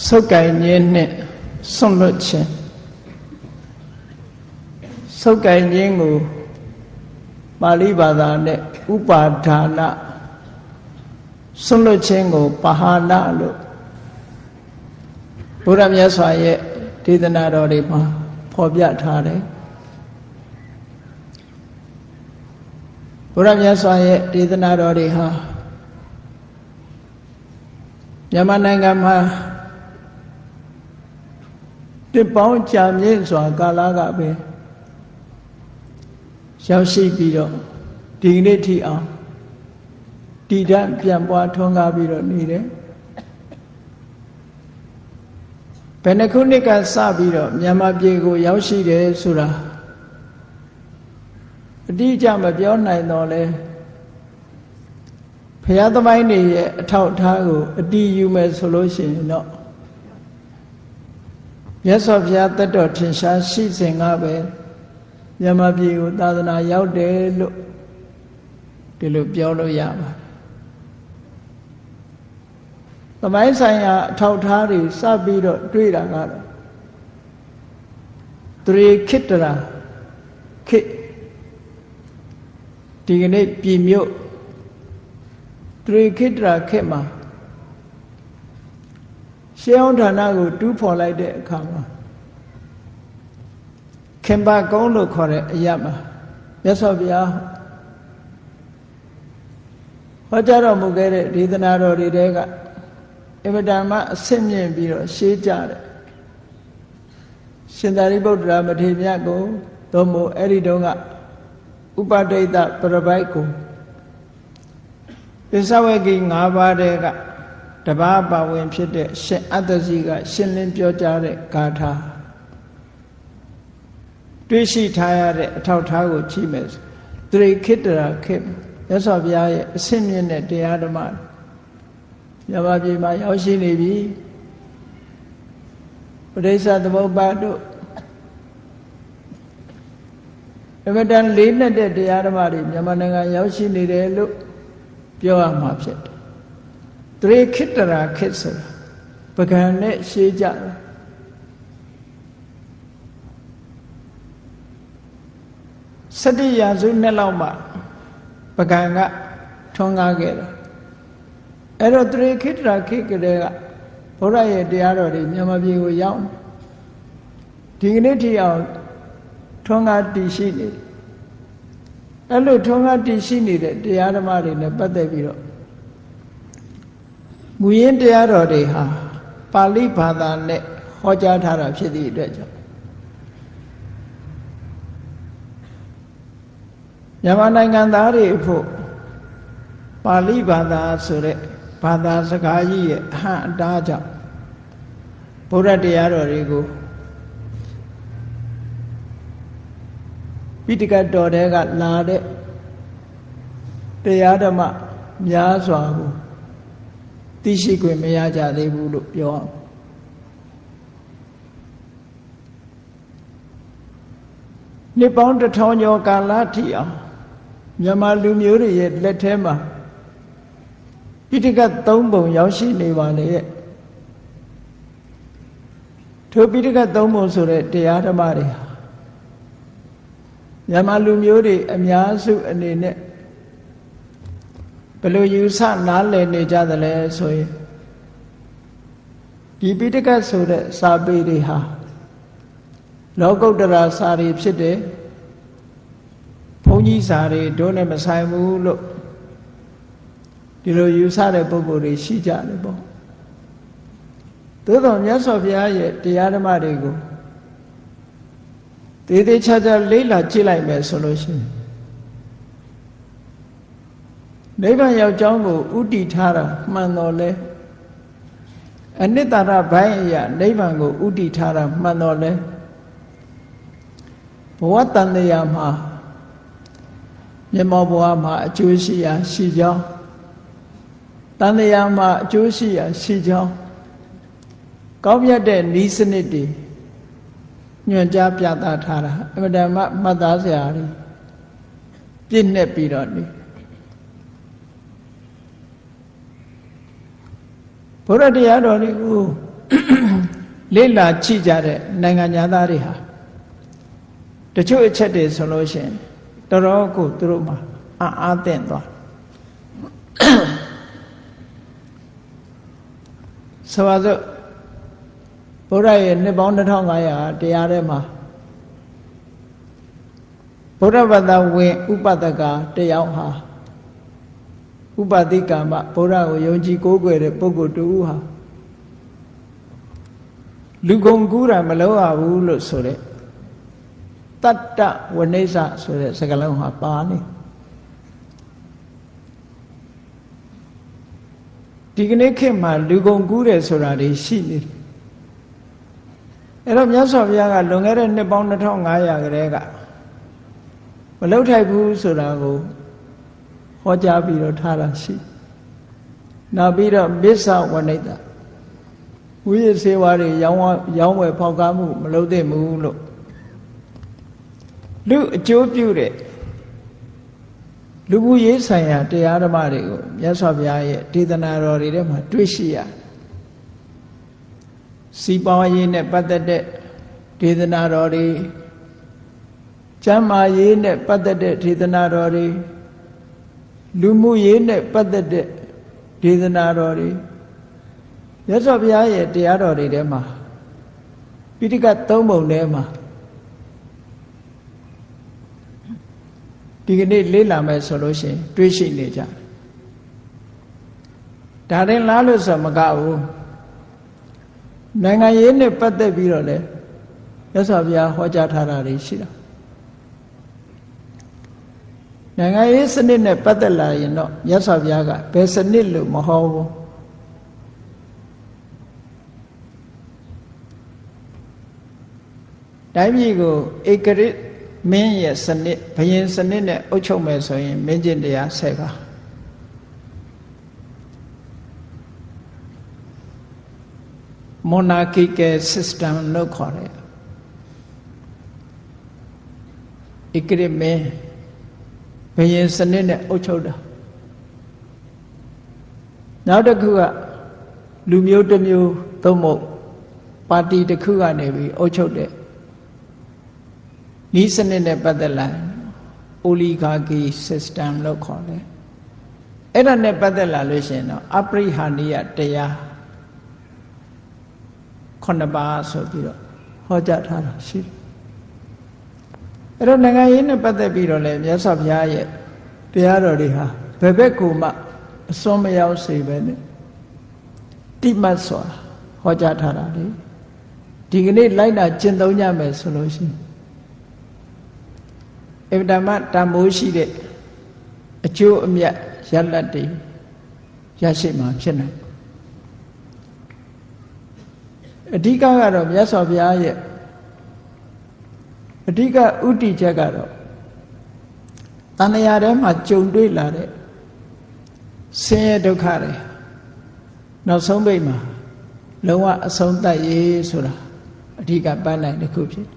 ဆုတ်ကိုင်ခြင်းနဲ့စွန့်လွတ်ခြင်းဆုတ်ကိုင်ခြင်းကိုပါဠိဘာသာနဲ့ဥပါဒါနစွန့်လွတ်ခြင်းကိုပဟာနလို့ဘုရားမြတ်စွာရဲ့ဒေသနာတော်တွေမှာဖော်ပြထားတယ်ဘုရားမြတ်စွာရဲ့ဒေသနာတော်တွေဟာမြန်မာနိုင်ငံမှာတစ်ပေါင်းကြာမြင့်စွာကာလကပဲရောက်ရှိပြီးတော့ဒီကနေ့ထိအောင်တည်တံ့ပြန်ပွားထွန်းကားပြီးတော့နေတယ်ဘယ်နှခုနှစ်ကစပြီးတော့မြန်မာပြည်ကိုရောက်ရှိတယ်ဆိုတာအတိအကျမပြောနိုင်တော့လဲဘုရားသမိုင်းတွေရဲ့အထောက်အထားကိုအတည်ယူမယ်ဆိုလို့ရှိရင်တော့မြတ်စွာဘုရားတတ်တော်ထင်ရှားရှိစဉ်ကပဲမြန်မာပြည်ကိုသာသနာရောက်တယ်လို့ဒီလိုပြောလို့ရပါတယ်သမိုင်းဆိုင်ရာအထောက်အထားတွေစပြီးတော့တွေ့တာကတော့တရေခိတ္တရာခေဒီကနေ့ပြည်မြို့တရေခိတ္တရာခေမှာရှေးအောင်ဌာနကိုတူးဖော်လိုက်တဲ့အခါမှာခင်ပါကုန်းလို့ခေါ်တဲ့အရာမှာမြတ်စွာဘုရားဟောကြားတော်မူခဲ့တဲ့ဒေသနာတော်တွေတဲကအမတန်မှအဆင့်မြင့်ပြီးတော့ရှေးကြတယ်ရှင်သာရိပုတ္တရာမထေရမြတ်ကိုသို့မဟုတ်အဲ့ဒီတုန်းကဥပဒိတပရပိုက်ကိုပစ္စဝဂီ၅ပါးတဲကတပါးပါဝင်ဖြစ်တဲ့ရှင်အတ္တစီကရှင်းလင်းပြောကြားတဲ့ဂါထာတွေ့ရှိထားရတဲ့အထောက်အထားကိုကြည့်မယ်တရေခိတ္တရာခေမြတ်စွာဘုရားရဲ့အဆင့်မြင့်တဲ့တရားဓမ္မမြန်မာပြည်မှာရောက်ရှိနေပြီပရိစ္ဆသမုပ္ပါဒ်တို့အမတန်လေးနက်တဲ့တရားဓမ္မတွေမြန်မာနိုင်ငံရောက်ရှိနေတယ်လို့ပြောရမှာဖြစ်တယ်တရေခိတ္တရာခေဆိုတာပကံနဲ့ရှေးကြတယ်17ရာစုနှစ်လောက်မှပကံကထွန်းကားခဲ့တယ်အဲ့တော့တရေခိတ္တရာခေကလေးကဘုရားရဲ့တရားတော်တွေမြန်မာပြည်ကိုရောက်ဒီကနေ့ထိအောင်ထွန်းကားတည်ရှိနေတယ်အဲ့လိုထွန်းကားတည်ရှိနေတဲ့တရားဓမ္မတွေနဲ့ပတ်သက်ပြီးတော့မူရင်းတရားတော်တွေဟာပါဠိဘာသာနဲ့ဟောကြားထားတာဖြစ်သည့်အတွက်ကြောင့်မြန်မာနိုင်ငံသားတွေအဖို့ပါဠိဘာသာဆိုတဲ့ဘာသာစကားကြီးရဲ့အဟံအတားကြောင့်ဘုရားတရားတော်တွေကိုပိဋကတ်တော်တွေကလာတဲ့တရားဓမ္မများစွာကိုသိရှိခွင့်မရကြသေးဘူးလို့ပြောအောင်နှစ်ပေါင်း1000ကျော်ကာလထိအောင်မြန်မာလူမျိုးတွေရဲ့လက်ထဲမှာပိဋကတ်3ပုံရောက်ရှိနေပါလေတဲ့ထိုပိဋကတ်3ပုံဆိုတဲ့တရားဓမ္မတွေမြန်မာလူမျိုးတွေအများစုအနေနဲ့ဘယ်လိုယူဆနားလည်နေကြသလဲဆိုရင်ဒီပိဋကတ်ဆိုတဲ့စာပေတွေဟာလောကုတ္တရာစာတွေဖြစ်တယ်ဘုန်းကြီးစာတွေတို့နဲ့မဆိုင်ဘူးလို့ဒီလိုယူဆတဲ့ပုဂ္ဂိုလ်တွေရှိကြတယ်ပေါ့သို့တော်မြတ်စွာဘုရားရဲ့တရားဓမ္မတွေကိုသေသေးချာချာလေ့လာကြည့်လိုက်မယ်ဆိုလို့ရှိရင်နိဗ္ဗာန်ရောက်ကြောင်းကိုဥတည်ထားတာမှန်တော်လဲအနိတ္တရဘိုင်းအရာနိဗ္ဗာန်ကိုဥတည်ထားတာမှန်တော်လဲဘဝတန်တရားမှာမြတ်မောဘဝမှာအကျိုးရှိရာရှိကြောင်းတန်တရားမှာအကျိုးရှိရာရှိကြောင်းကောင်းမြတ်တဲ့ဤစနစ်တွေညွှန်ကြားပြသထားတာအမှန်တမ်းမှတ်သားစရာတွေပြည့်နှက်ပြီးတော့နေဘုရားတရားတော်တွေကို လေ့လာကြည့်ကြတဲ့နိုင်ငံသားတွေဟာတချို့အချက်တွေဆိုလို့ရှိရင်တော်တော်ကိုသူတို့မှာအားသင့်သွားဆိုပါစို့ဘုရားရဲ့နှစ်ပေါင်း2500တရားထဲမှာဗုဒ္ဓဘာသာဝင်ဥပဒကတယောက်ဟာဥပတိကမ္မဘုရားကိုယုံကြည်ကိုးကွယ်တဲ့ပုဂ္ဂိုလ်တူဟာလူကုန်ကူးတာမလုပ်ရဘူးလို့ဆိုတဲ့တတ္တဝိနိစ္စဆိုတဲ့စကားလုံးဟာပါနေဒီကနေ့ခေတ်မှာလူကုန်ကူးတယ်ဆိုတာတွေရှိနေတယ်အဲ့တော့မြတ်စွာဘုရားကလွန်ခဲ့တဲ့နှစ်ပေါင်း2500ကတည်းကမလုပ်ထိုက်ဘူးဆိုတာကိုဟောကြားပြီးတော့ထားတာရှိနောက်ပြီးတော့မစ္ဆဝနိတ္တဝိရစေဝါတွေရောင်းဝယ်ဖောက်ကားမှုမလုပ်သင့်ဘူးလို့လူအကျိုးပြုတဲ့လူမှုရေးဆိုင်ရာတရားဓမ္မတွေကိုမြတ်စွာဘုရားရဲ့ဒေသနာတော်တွေထဲမှာတွေ့ရှိရစီးပွားရေးနဲ့ပတ်သက်တဲ့ဒေသနာတော်တွေကျမ်းမာရေးနဲ့ပတ်သက်တဲ့ဒေသနာတော်တွေလူမှုရေးနဲ့ပတ်သက်တဲ့ဒေသနာတော်တွေမြတ်စွာဘုရားရဲ့တရားတော်တွေထဲမှာပိဋကတ်3ပုံထဲမှာဒီကနေ့လေ့လာမယ်ဆိုလို့ရှိရင်တွေးရှိနေကြဒါရင်လားလို့ဆိုမကဘူးနိုင်ငံရေးနဲ့ပတ်သက်ပြီးတော့လေမြတ်စွာဘုရားဟောကြားထားတာတွေရှိတာနိုင်ငံရေးစနစ်နဲ့ပတ်သက်လာရင်တော့မြတ်စွာဘုရားကဘယ်စနစ်လို့မဟောဘူးတိုင်းပြည်ကိုဧကရစ်မင်းရဲ့စနစ်ဘုရင်စနစ်နဲ့အုပ်ချုပ်မယ်ဆိုရင်မင်းကျင့်တရား10ပါးmonarchical system လို့ခေါ်တယ်ဧကရစ်မင်းဘုရင်စနစ်နဲ့အုပ်ချုပ်တာနောက်တစ်ခုကလူမျိုးတစ်မျိုးသို့မဟုတ်ပါတီတစ်ခုကနေပြီးအုပ်ချုပ်တဲ့ဤစနစ်နဲ့ပတ်သက်လာ oligarchy system လို့ခေါ်တယ်အဲ့ဒါနဲ့ပတ်သက်လာလို့ရှိရင်တော့အပရိဟာနိယတရား9ပါးဆိုပြီးတော့ဟောကြားထားတာရှိတယ်အဲ့တော့နိုင်ငံရေးနဲ့ပတ်သက်ပြီးတော့လည်းမြတ်စွာဘုရားရဲ့တရားတော်တွေဟာဘယ်ဘက်ကိုမှအစွန်းမရောက်စေပဲနဲ့တိမတ်စွာဟောကြားထားတာလေဒီကနေ့လိုက်တာကျင့်သုံးကြမယ်ဆိုလို့ရှိရင်အဗ္ဗဓမ္မတန်ဖိုးရှိတဲ့အကျိုးအမြတ်ရလဒ်တွေရရှိမှာဖြစ်နိုင်အဓိကကတော့မြတ်စွာဘုရားရဲ့အဓိကဥတည်ချက်ကတော့တဏှာထဲမှာကြုံတွေ့လာတဲ့ဆင်းရဲဒုက္ခတွေနောက်ဆုံးပိတ်မှာလုံးဝအဆုံးသတ်ရေးဆိုတာအဓိကပန်းနိုင်တစ်ခုဖြစ်တယ်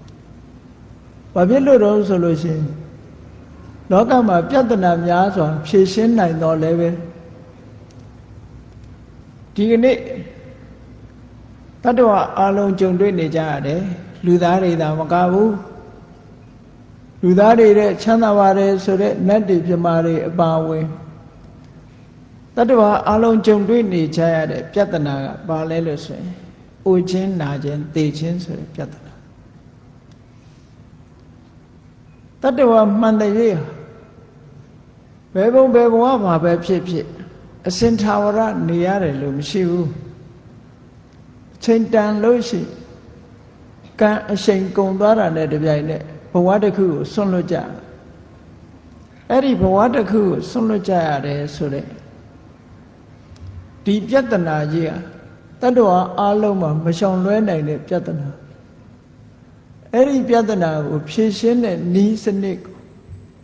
။ဘာဖြစ်လို့တော့ဆိုလို့ရှိရင်လောကမှာပြဿနာများစွာဖြေရှင်းနိုင်တော့လည်းပဲဒီကနေ့တတ္တဝအလုံးကြုံတွေ့နေကြရတယ်လူသားတွေသာမကဘူးလူသားတွေတဲ့ချမ်းသာပါတယ်ဆိုတဲ့နတ်တွေပြမာတွေအပါဝင်တတ္တဝအလုံးကြုံတွေ့နေကြရတဲ့ပြဿနာကဘာလဲလို့ဆိုရင်အိုခြင်းနာခြင်းသေခြင်းဆိုတဲ့ပြဿနာတတ္တဝမှန်တဲ့ရေးဘယ်ဘုံဘယ်ဘဝမှာပဲဖြစ်ဖြစ်အစင်ထာဝရနေရတယ်လို့မရှိဘူးအချိန်တန်လို့ရှိကံအချိန်ကုန်သွားတာနဲ့တပြိုင်နက်ဘဝတစ်ခုကိုဆွန့်လွတ်ကြအဲ့ဒီဘဝတစ်ခုကိုဆွန့်လွတ်ကြရတယ်ဆိုတဲ့ဒီပြဿနာကြီးဟာတတ္တဝါအလုံးမှာမရှောင်လွဲနိုင်တဲ့ပြဿနာအဲ့ဒီပြဿနာကိုဖြေရှင်းတဲ့နည်းစနစ်ကို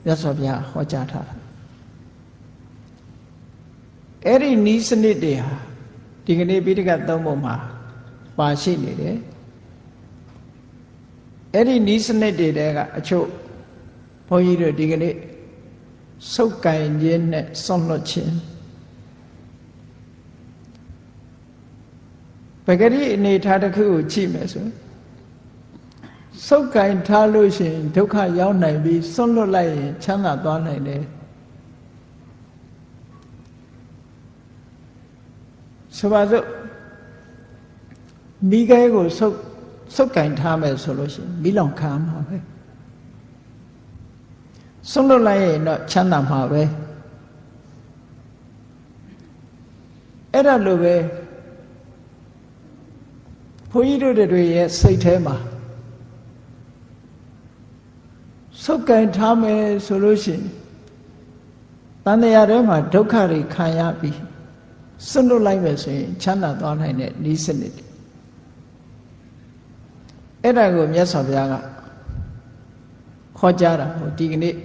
မြတ်စွာဘုရားဟောကြားထားတာအဲ့ဒီနည်းစနစ်တွေဟာဒီကနေ့ပိဋကတ်3ပုံမှာပါရှိနေတယ်အဲ့ဒီနည်းစနစ်တွေတဲကအချို့ဘုန်းကြီးတို့ဒီကနေ့စုပ်ကင်ခြင်းနဲ့ဆွန့်လွတ်ခြင်း ပဂရိအနေထားတစ်ခုကိုကြည့်မယ်ဆိုစုပ်ကင်ထားလို့ရှိရင်ဒုက္ခရောက်နိုင်ပြီးစွန့်လွတ်လိုက်ရင်ချမ်းသာသွားနိုင်တယ်ဆိုပါစို့မိခဲကိုစုပ်ကင်ထားမယ်ဆိုလို့ရှိရင်မိလောင်ခံမှာပဲစွန့်လွတ်လိုက်ရင်တော့ချမ်းသာမှာပဲအဲ့ဒါလိုပဲဘုန်းကြီးတို့တွေရဲ့စိတ်ထဲမှာစုပ်ကင်ထားမယ်ဆိုလို့ရှိရင်တန်တရားထဲမှာဒုက္ခတွေခံရပြီးစွန့်လွတ်လိုက်မယ်ဆိုရင်ချမ်းသာသွားနိုင်တဲ့ဤစနစ်အဲ့ဒါကိုမြတ်စွာဘုရားကခေါ်ကြတာဟိုဒီကနေ့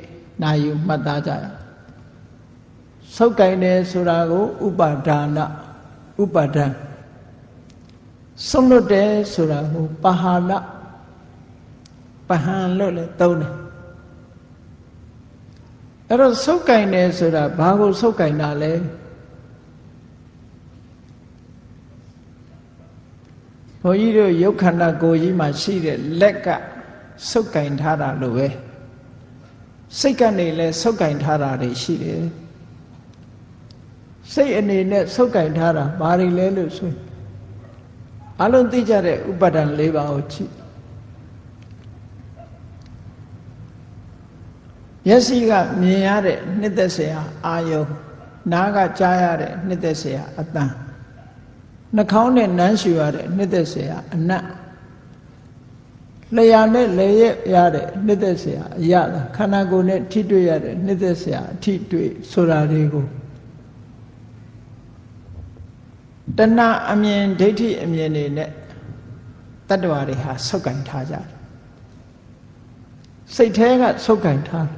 နာယူမှတ်သားကြရစုပ်ကင်တယ်ဆိုတာကိုဥပါဒါနဥပါဒံစွန့်လွတ်တယ်ဆိုတာကိုပဟာနပဟံလို့လည်းသုံးတယ်အဲ့တော့စုပ်ကင်တယ်ဆိုတာဘာကိုစုပ်ကင်တာလဲဘုန်းကြီးတို့ယုတ်ခန္ဓာကိုယ်ကြီးမှာရှိတဲ့လက်ကစုပ်ကင်ထားတာလို့ပဲစိတ်ကနေလည်းစုပ်ကင်ထားတာတွေရှိတယ်စိတ်အနေနဲ့စုပ်ကင်ထားတာဘာတွေလဲလို့ဆိုရင်အလုံးသိကြတဲ့ဥပါဒံ၄ပါးကိုကြည့်မျက်စိကမြင်ရတဲ့နှစ်သက်စရာအာယုံနားကကြားရတဲ့နှစ်သက်စရာအသံနှာခေါင်းနဲ့နမ်းရှူရတဲ့နှစ်သက်စရာအနတ်လျှာနဲ့လေရရတဲ့နှစ်သက်စရာအရသာခန္ဓာကိုယ်နဲ့ထိတွေ့ရတဲ့နှစ်သက်စရာအထိတွေ့ဆိုတာတွေကိုတဏှာအမြင်ဒိဋ္ဌိအမြင်တွေနဲ့တတ္တဝါတွေဟာဆုပ်ကင်ထားကြတယ်စိတ်ထဲကဆုပ်ကင်ထား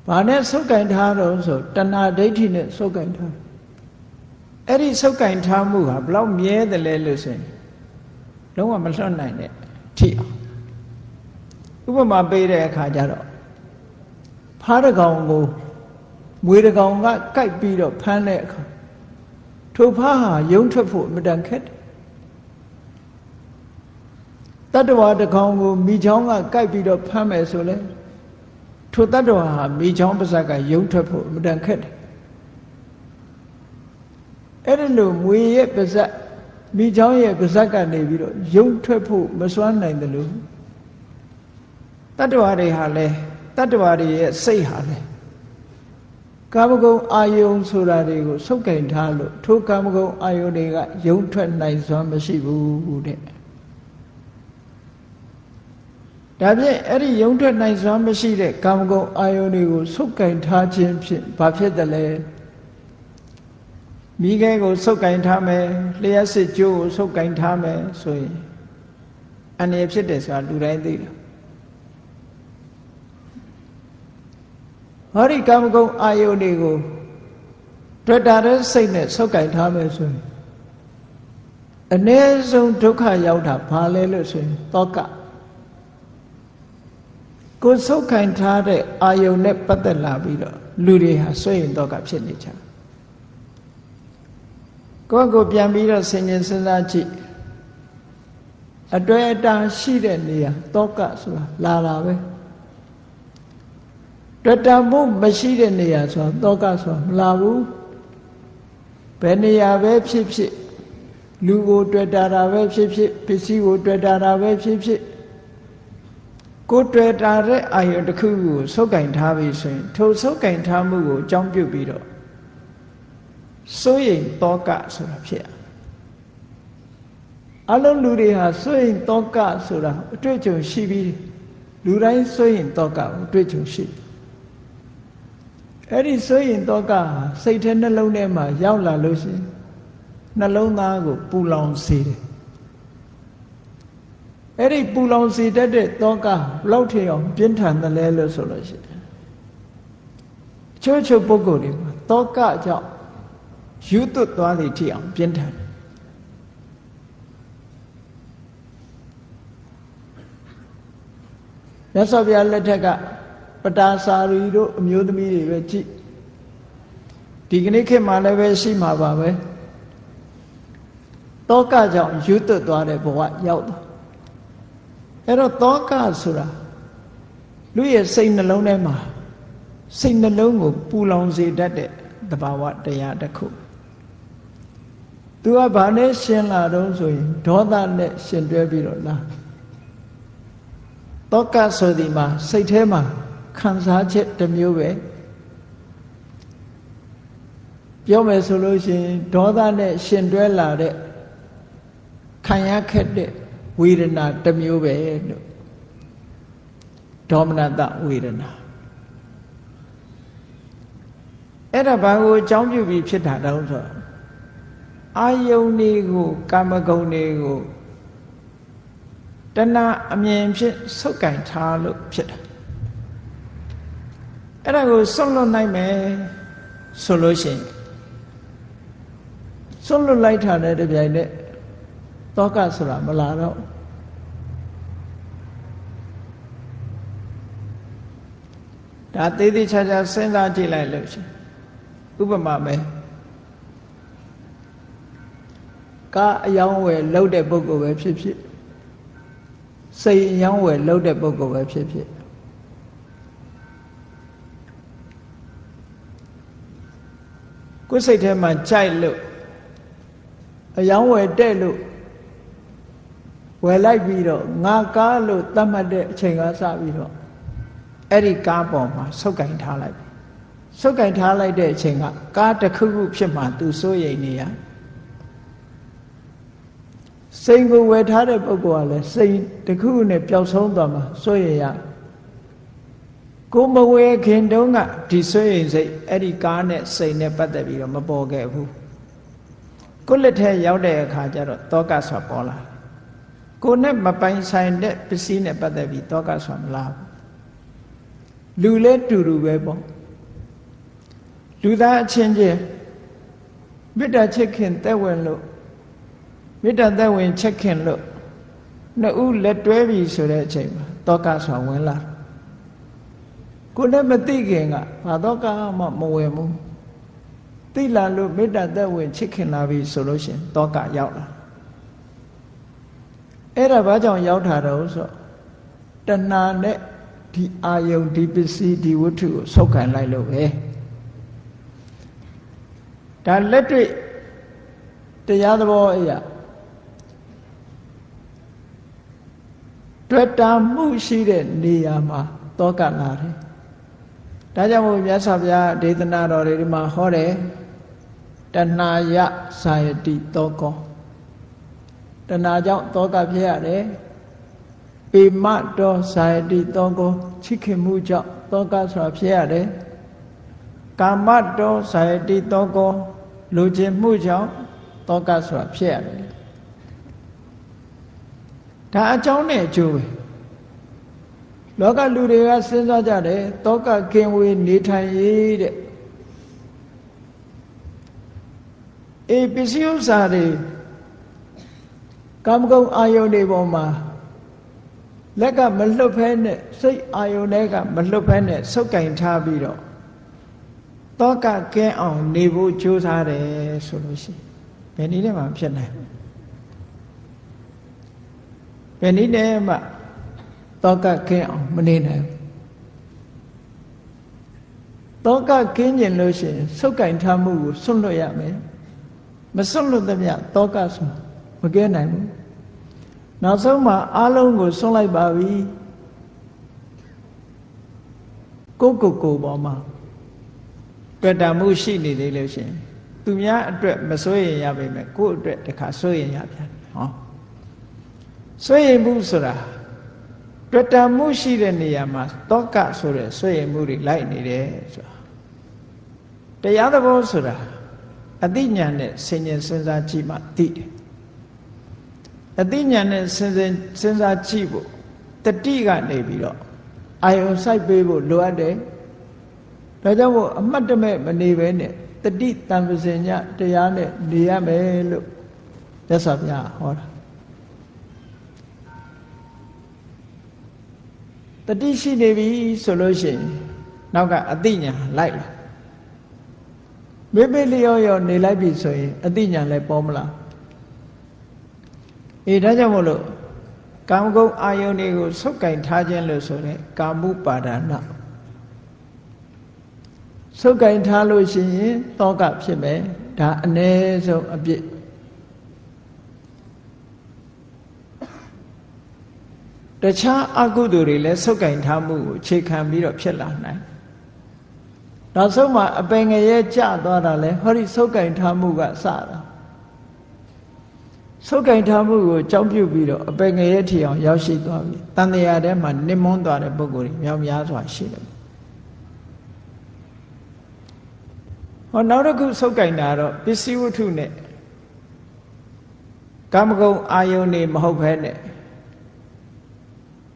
ဘာနဲ့ဆုပ်ကင်ထားတော့ဆိုတဏှာဒိဋ္ဌိနဲ့ဆုပ်ကင်ထားအဲ့ဒီဆုပ်ကင်ထားမှုဟာဘလောက်မြဲတယ်လဲလို့ဆိုရင်လုံးဝမလွတ်နိုင်တဲ့ထိအောင်ဥပမာပေးတဲ့အခါကျတော့ဖားတစ်ကောင်ကိုမွေတစ်ကောင်ကကိုက်ပြီးတော့ဖမ်းတဲ့အခါထိုဖားဟာယုံထွက်ဖို့အမတန်ခက်တယ်တတ္တဝါတစ်ကောင်ကိုမိချောင်းကကိုက်ပြီးတော့ဖမ်းမယ်ဆိုလဲထိုတတ္တဝါဟာမိချောင်းပါးစပ်ကယုံထွက်ဖို့အမတန်ခက်တယ်အဲ့ဒီလိုမွေရဲ့ပါးစပ်မိချောင်းရဲ့ပါးစပ်ကနေပြီးတော့ယုံထွက်ဖို့မစွမ်းနိုင်တယ်လို့တတ္တဝါတွေဟာလဲတတ္တဝါတွေရဲ့စိတ်ဟာလဲကာမဂုဏ်အာယုံဆိုတာတွေကိုဆုပ်ကင်ထားလို့ထိုကာမဂုဏ်အာယုံတွေကယုံထွက်နိုင်စွမ်းမရှိဘူးတဲ့ဒါဖြင့်အဲ့ဒီယုံထွက်နိုင်စွမ်းမရှိတဲ့ကာမဂုဏ်အာယုန်တွေကိုဆုပ်ကင်ထားခြင်းဖြင့်ဘာဖြစ်တယ်လဲမိခဲကိုဆုပ်ကင်ထားမယ်လျှက်စစ်ကြိုးကိုဆုပ်ကင်ထားမယ်ဆိုရင်အန္တရာယ်ဖြစ်တယ်ဆိုတာလူတိုင်းသိတယ်ဟောဒီကာမဂုဏ်အာယုန်တွေကိုတွေ့တာတဲ့စိတ်နဲ့ဆုပ်ကင်ထားမယ်ဆိုရင်အ ਨੇ ဆုံးဒုက္ခရောက်တာဘာလဲလို့ဆိုရင်တောကကိုယ်ဆုပ်ခိုင်ထားတဲ့အာယုန်နဲ့ပတ်သက်လာပြီးတော့လူတွေဟာဆွေးရင်တော့ကဖြစ်နေကြကိုယ့်ကိုပြန်ပြီးတော့ဆင်ញင်စဉ်းစားကြည့်အတွေ့အတာရှိတဲ့နေရာတောကဆိုတာလာတာပဲတွေ့တာမှုမရှိတဲ့နေရာဆိုတာတောကဆိုတာမလာဘူးဘယ်နေရာပဲဖြစ်ဖြစ်လူကိုတွေ့တာပဲဖြစ်ဖြစ်ပစ္စည်းကိုတွေ့တာပဲဖြစ်ဖြစ်ကိုတွေ့တာတဲ့အာယုန်တစ်ခုကိုဆုပ်ကင်ထားပြီဆိုရင်ထိုဆုပ်ကင်ထားမှုကိုအကြောင်းပြုပြီးတော့စိုးရိမ်တောကဆိုတာဖြစ်အလုံးလူတွေဟာစိုးရိမ်တောကဆိုတာအတွေ့အကြုံရှိပြီးလူတိုင်းစိုးရိမ်တောကကိုအတွေ့အကြုံရှိအဲ့ဒီစိုးရိမ်တောကဟာစိတ်ထဲနှလုံးထဲမှာရောက်လာလို့ရှိရင်နှလုံးသားကိုပူလောင်စေတယ်အဲ့ဒီပူလောင်စေတတ်တဲ့တောကဘလောက်ထိအောင်ပြင်းထန်တယ်လဲလို့ဆိုလို့ရှိရင်အချို့ချို့ပုဂ္ဂိုလ်တွေမှာတောကကြောင့်ယူသွတ်သွားသည်ထိအောင်ပြင်းထန်မြတ်စွာဘုရားလက်ထက်ကပတာစာရီတို့အမျိုးသမီးတွေပဲကြည့်ဒီကနေ့ခေတ်မှာလည်းပဲရှိမှာပါပဲ တောကကြောင့်ယူသွတ်သွားတဲ့ဘဝရောက်သွားအဲ့တော့တောကဆိုတာလူရဲ့စိတ်နှလုံးထဲမှာစိတ်နှလုံးကိုပူလောင်စေတတ်တဲ့သဘာဝတရားတစ်ခုသူကဘာနဲ့ရှင်လာတော့ဆိုရင်ဒေါသနဲ့ရှင်တွဲပြီးတော့လာတောကဆိုဒီမှာစိတ်ထဲမှာခံစားချက်တစ်မျိုးပဲပြောမယ်ဆိုလို့ရှိရင်ဒေါသနဲ့ရှင်တွဲလာတဲ့ခံရခက်တဲ့ဝေဒနာတစ်မျိုးပဲလို့ဒေါမနတဝေဒနာအဲ့ဒါဘာကိုအကြောင်းပြုပြီးဖြစ်တာတောင်းဆိုအာယုန်တွေကိုကာမဂုဏ်တွေကိုတဏှာအမြင်ဖြင့်ဆုပ်ကင်ထားလို့ဖြစ်တာအဲ့ဒါကိုစွန့်လွတ်နိုင်မယ်ဆိုလို့ရှိရင်စွန့်လွတ်လိုက်တာနဲ့တပြိုင်နက်တောကဆိုတာမလာတော့ဒါသေးသေးချာချာစဉ်းစားကြည့်လိုက်လို့ရှိရင်ဥပမာပဲကားအယောင်းဝယ်လှုပ်တဲ့ပုဂ္ဂိုလ်ပဲဖြစ်ဖြစ်စိတ်အယောင်းဝယ်လှုပ်တဲ့ပုဂ္ဂိုလ်ပဲဖြစ်ဖြစ်ကိုယ်စိတ်ထဲမှာကြိုက်လို့အယောင်းဝယ်တဲ့လို့ဝယ်လိုက်ပြီးတော့ငါကားလို့သတ်မှတ်တဲ့အချိန်ကစပြီးတော့အဲ့ဒီကားပေါ်မှာဆုပ်ကင်ထားလိုက်ဆုပ်ကင်ထားလိုက်တဲ့အချိန်ကကားတစ်ခုခုဖြစ်မှသူစိုးရိမ်နေရစိတ်ကိုဝယ်ထားတဲ့ပုဂ္ဂိုလ်ကလည်းစိတ်တစ်ခုခုနဲ့ပျောက်ဆုံးသွားမှာစိုးရိမ်ရကိုမဝယ်ခင်တုန်းကဒီစိုးရိမ်စိတ်အဲ့ဒီကားနဲ့စိတ်နဲ့ပတ်သက်ပြီးတော့မပေါ်ခဲ့ဘူးကိုလက်ထဲရောက်တဲ့အခါကျတော့တောကဆိုပေါ်လာကိုနဲ့မပိုင်ဆိုင်တဲ့ပစ္စည်းနဲ့ပတ်သက်ပြီးတောကဆိုမလာဘူးလူလဲတူတူပဲပေါ့လူသားအချင်းချင်းမေတ္တာချစ်ခင်သက်ဝင်လို့မေတ္တာသက်ဝင်ချစ်ခင်လို့နှစ်ဦးလက်တွဲပြီဆိုတဲ့အချိန်မှာတောကဆိုဝင်လာကိုနဲ့မသိခင်ကဘာတောကမှမဝင်ဘူးသိလာလို့မေတ္တာသက်ဝင်ချစ်ခင်လာပြီဆိုလို့ရှိရင်တောကရောက်လာအဲ့ဒါဘာကြောင့်ရောက်တာတော့ဆိုတဏှာနဲ့ဒီအာယုန်ဒီပစ္စည်းဒီဝတ္ထုကိုဆုပ်ခံလိုက်လို့ပဲဒါလက်တွေ့တရားသဘောအရာတွေ့တာမှုရှိတဲ့နေရာမှာတောကလာတယ်ဒါကြောင့်မို့မြတ်စွာဘုရားဒေသနာတော်တွေမှာဟောတယ်တဏှာယဇာယတိတောကောတဏှာကြောင့်တောကဖြစ်ရတယ်ပေမတောဇာယတိတောကောချစ်ခင်မှုကြောင့်တောကဆိုတာဖြစ်ရတယ်ကာမတောဇာယတိတောကောလူကျင်မှုကြောင့်တောကဆိုတာဖြစ်ရတယ်ဒါအကြောင်းနဲ့အကျိုးပဲလောကလူတွေကစဉ်းစားကြတယ်တောကကင်ဝေးနေထိုင်ရေးတဲ့ပစ္စည်းဥစ္စာတွေကာမဂုဏ်အာယုန်တွေပေါ်မှာလက်ကမလွတ်ဖဲနဲ့စိတ်အာယုန်တွေကမလွတ်ဖဲနဲ့ဆုပ်ကင်ထားပြီးတော့တောကကင်းအောင်နေဖို့ကြိုးစားတယ်ဆိုလို့ရှိရင်ဘယ်နည်းနဲ့မှဖြစ်နိုင်ဘယ်နည်းနဲ့မှတောကကင်းအောင်မနေနိုင်တောကကင်းကျင်လို့ရှိရင်ဆုပ်ကင်ထားမှုကိုစွန့်လွတ်ရမယ်မစွန့်လွတ်သမျှတောကဆိုမကင်းနိုင်ဘူးနောက်ဆုံးမှာအလုံးကိုစွန့်လိုက်ပါပြီကိုပေါ်မှာတွေ့တာမှုရှိနေသေးလို့ရှိရင်သူများအတွက်မစိုးရင်ရပါမယ်ကိုယ့်အတွက်တခါစိုးရင်ရပြန်ဟောစိုးရင်မှုဆိုတာတွေ့တာမှုရှိတဲ့နေရာမှာတောကဆိုတဲ့စိုးရင်မှုတွေလိုက်နေတယ်ဆိုတာတရားသဘောဆိုတာအသိဉာဏ်နဲ့ဆင်ញင်စဉ်းစားကြည့်မှသိတယ်အသိဉာဏ်နဲ့စဉ်းစားကြည့်ဖို့တတိကနေပြီးတော့အာယုံစိုက်ပေးဖို့လိုအပ်တယ်ဒါကြောင့်မို့အမှတ်တမဲ့မနေပဲနဲ့တတိတံပစင်ညတရားနဲ့နေရမယ်လို့မြတ်စွာဘုရားဟောတာတတိရှိနေပြီဆိုလို့ရှိရင်နောက်ကအသိဉာဏ်လိုက်လာမေ့မေ့လျော့လျော့နေလိုက်ပြီဆိုရင်အသိဉာဏ်လည်းပေါ်မလား ဒါကြောင့်မို့လို့ကာမဂုဏ်အာယုန်တွေကိုဆုပ်ကင်ထားခြင်းလို့ဆိုတဲ့ကာမုပါဒနာဆုပ်ကင်ထားလို့ရှိရင်တောကဖြစ်မယ်ဒါအ ਨੇ ဆုံးအပြစ်တခြားအကုသိုလ်တွေလည်းဆုပ်ကင်ထားမှုကိုအခြေခံပြီးတော့ဖြစ်လာနိုင်နောက်ဆုံးမှာအပင်ငရဲကျသွားတာလဲဟောဒီဆုပ်ကင်ထားမှုကစတာဆုပ်ကင်ထားမှုကိုကြောင်းပြုပြီးတော့အပင်ငရဲထီအောင်ရောက်ရှိသွားပြီတန်တရားထဲမှာနစ်မွန်းသွားတဲ့ပုဂ္ဂိုလ်တွေမြောက်များစွာရှိတယ်ဟောနောက်တစ်ခုဆုပ်ကင်တာတော့ပစ္စည်းဝတ္ထုနဲ့ကာမဂုဏ်အာယုန်တွေမဟုတ်ဘဲနဲ့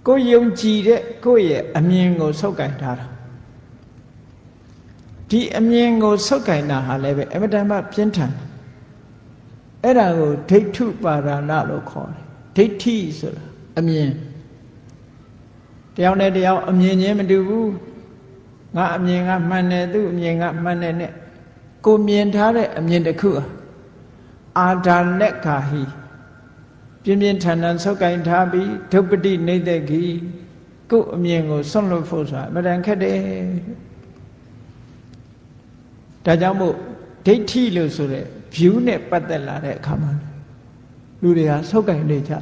ကိုယုံကြည်တဲ့ကိုယ့်ရဲ့အမြင်ကိုဆုပ်ကင်ထားတာဒီအမြင်ကိုဆုပ်ကင်တာဟာလည်းပဲအမတန်မှပြင်းထန်အဲ့ဒါကိုဒိဋ္ဌုပါဒနာလို့ခေါ်တယ်ဒိဋ္ဌိဆိုတာအမြင်တယောက်နဲ့တယောက်အမြင်ချင်းမတူဘူးငါအမြင်ကမှန်တယ်သူ့အမြင်ကမှန်တယ်နဲ့ကိုမြင်ထားတဲ့အမြင်တစ်ခုအာဒါနဲ့ခါဟိပြင်းပြင်းထန်ထန်ဆုပ်ကင်ထားပြီးဒုပ္ပတိနေတ္တိကိုအမြင်ကိုဆွန့်လွတ်ဖို့ဆိုတာအမှန်တန်ခက်တယ်ဒါကြောင့်မို့ဒိဋ္ဌိလို့ဆိုတဲ့ view နဲ့ပတ်သက်လာတဲ့အခါမှာလူတွေကဆုပ်ကင်နေကြ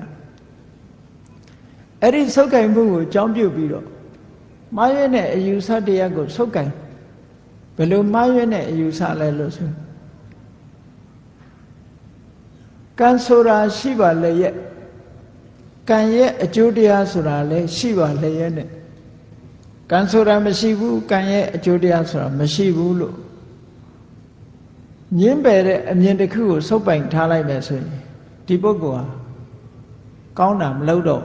အဲ့ဒီဆုပ်ကင်မှုကိုအကြောင်းပြုပြီးတော့မှားရွေးတဲ့အယူဆတရားကိုဆုပ်ကင်ဘယ်လိုမှားရွေးတဲ့အယူဆလဲလို့ဆိုကံဆိုတာရှိပါလေရဲ့ကံရဲ့အကျိုးတရားဆိုတာလည်းရှိပါလေရဲ့နဲ့ကံဆိုတာမရှိဘူးကံရဲ့အကျိုးတရားဆိုတာမရှိဘူးလို့ညင်းပယ်တဲ့အမြင်တစ်ခုကိုဆုပ်ပိုင်ထားလိုက်မယ်ဆိုရင်ဒီပုဂ္ဂိုလ်ဟာကောင်းတာမလုပ်တော့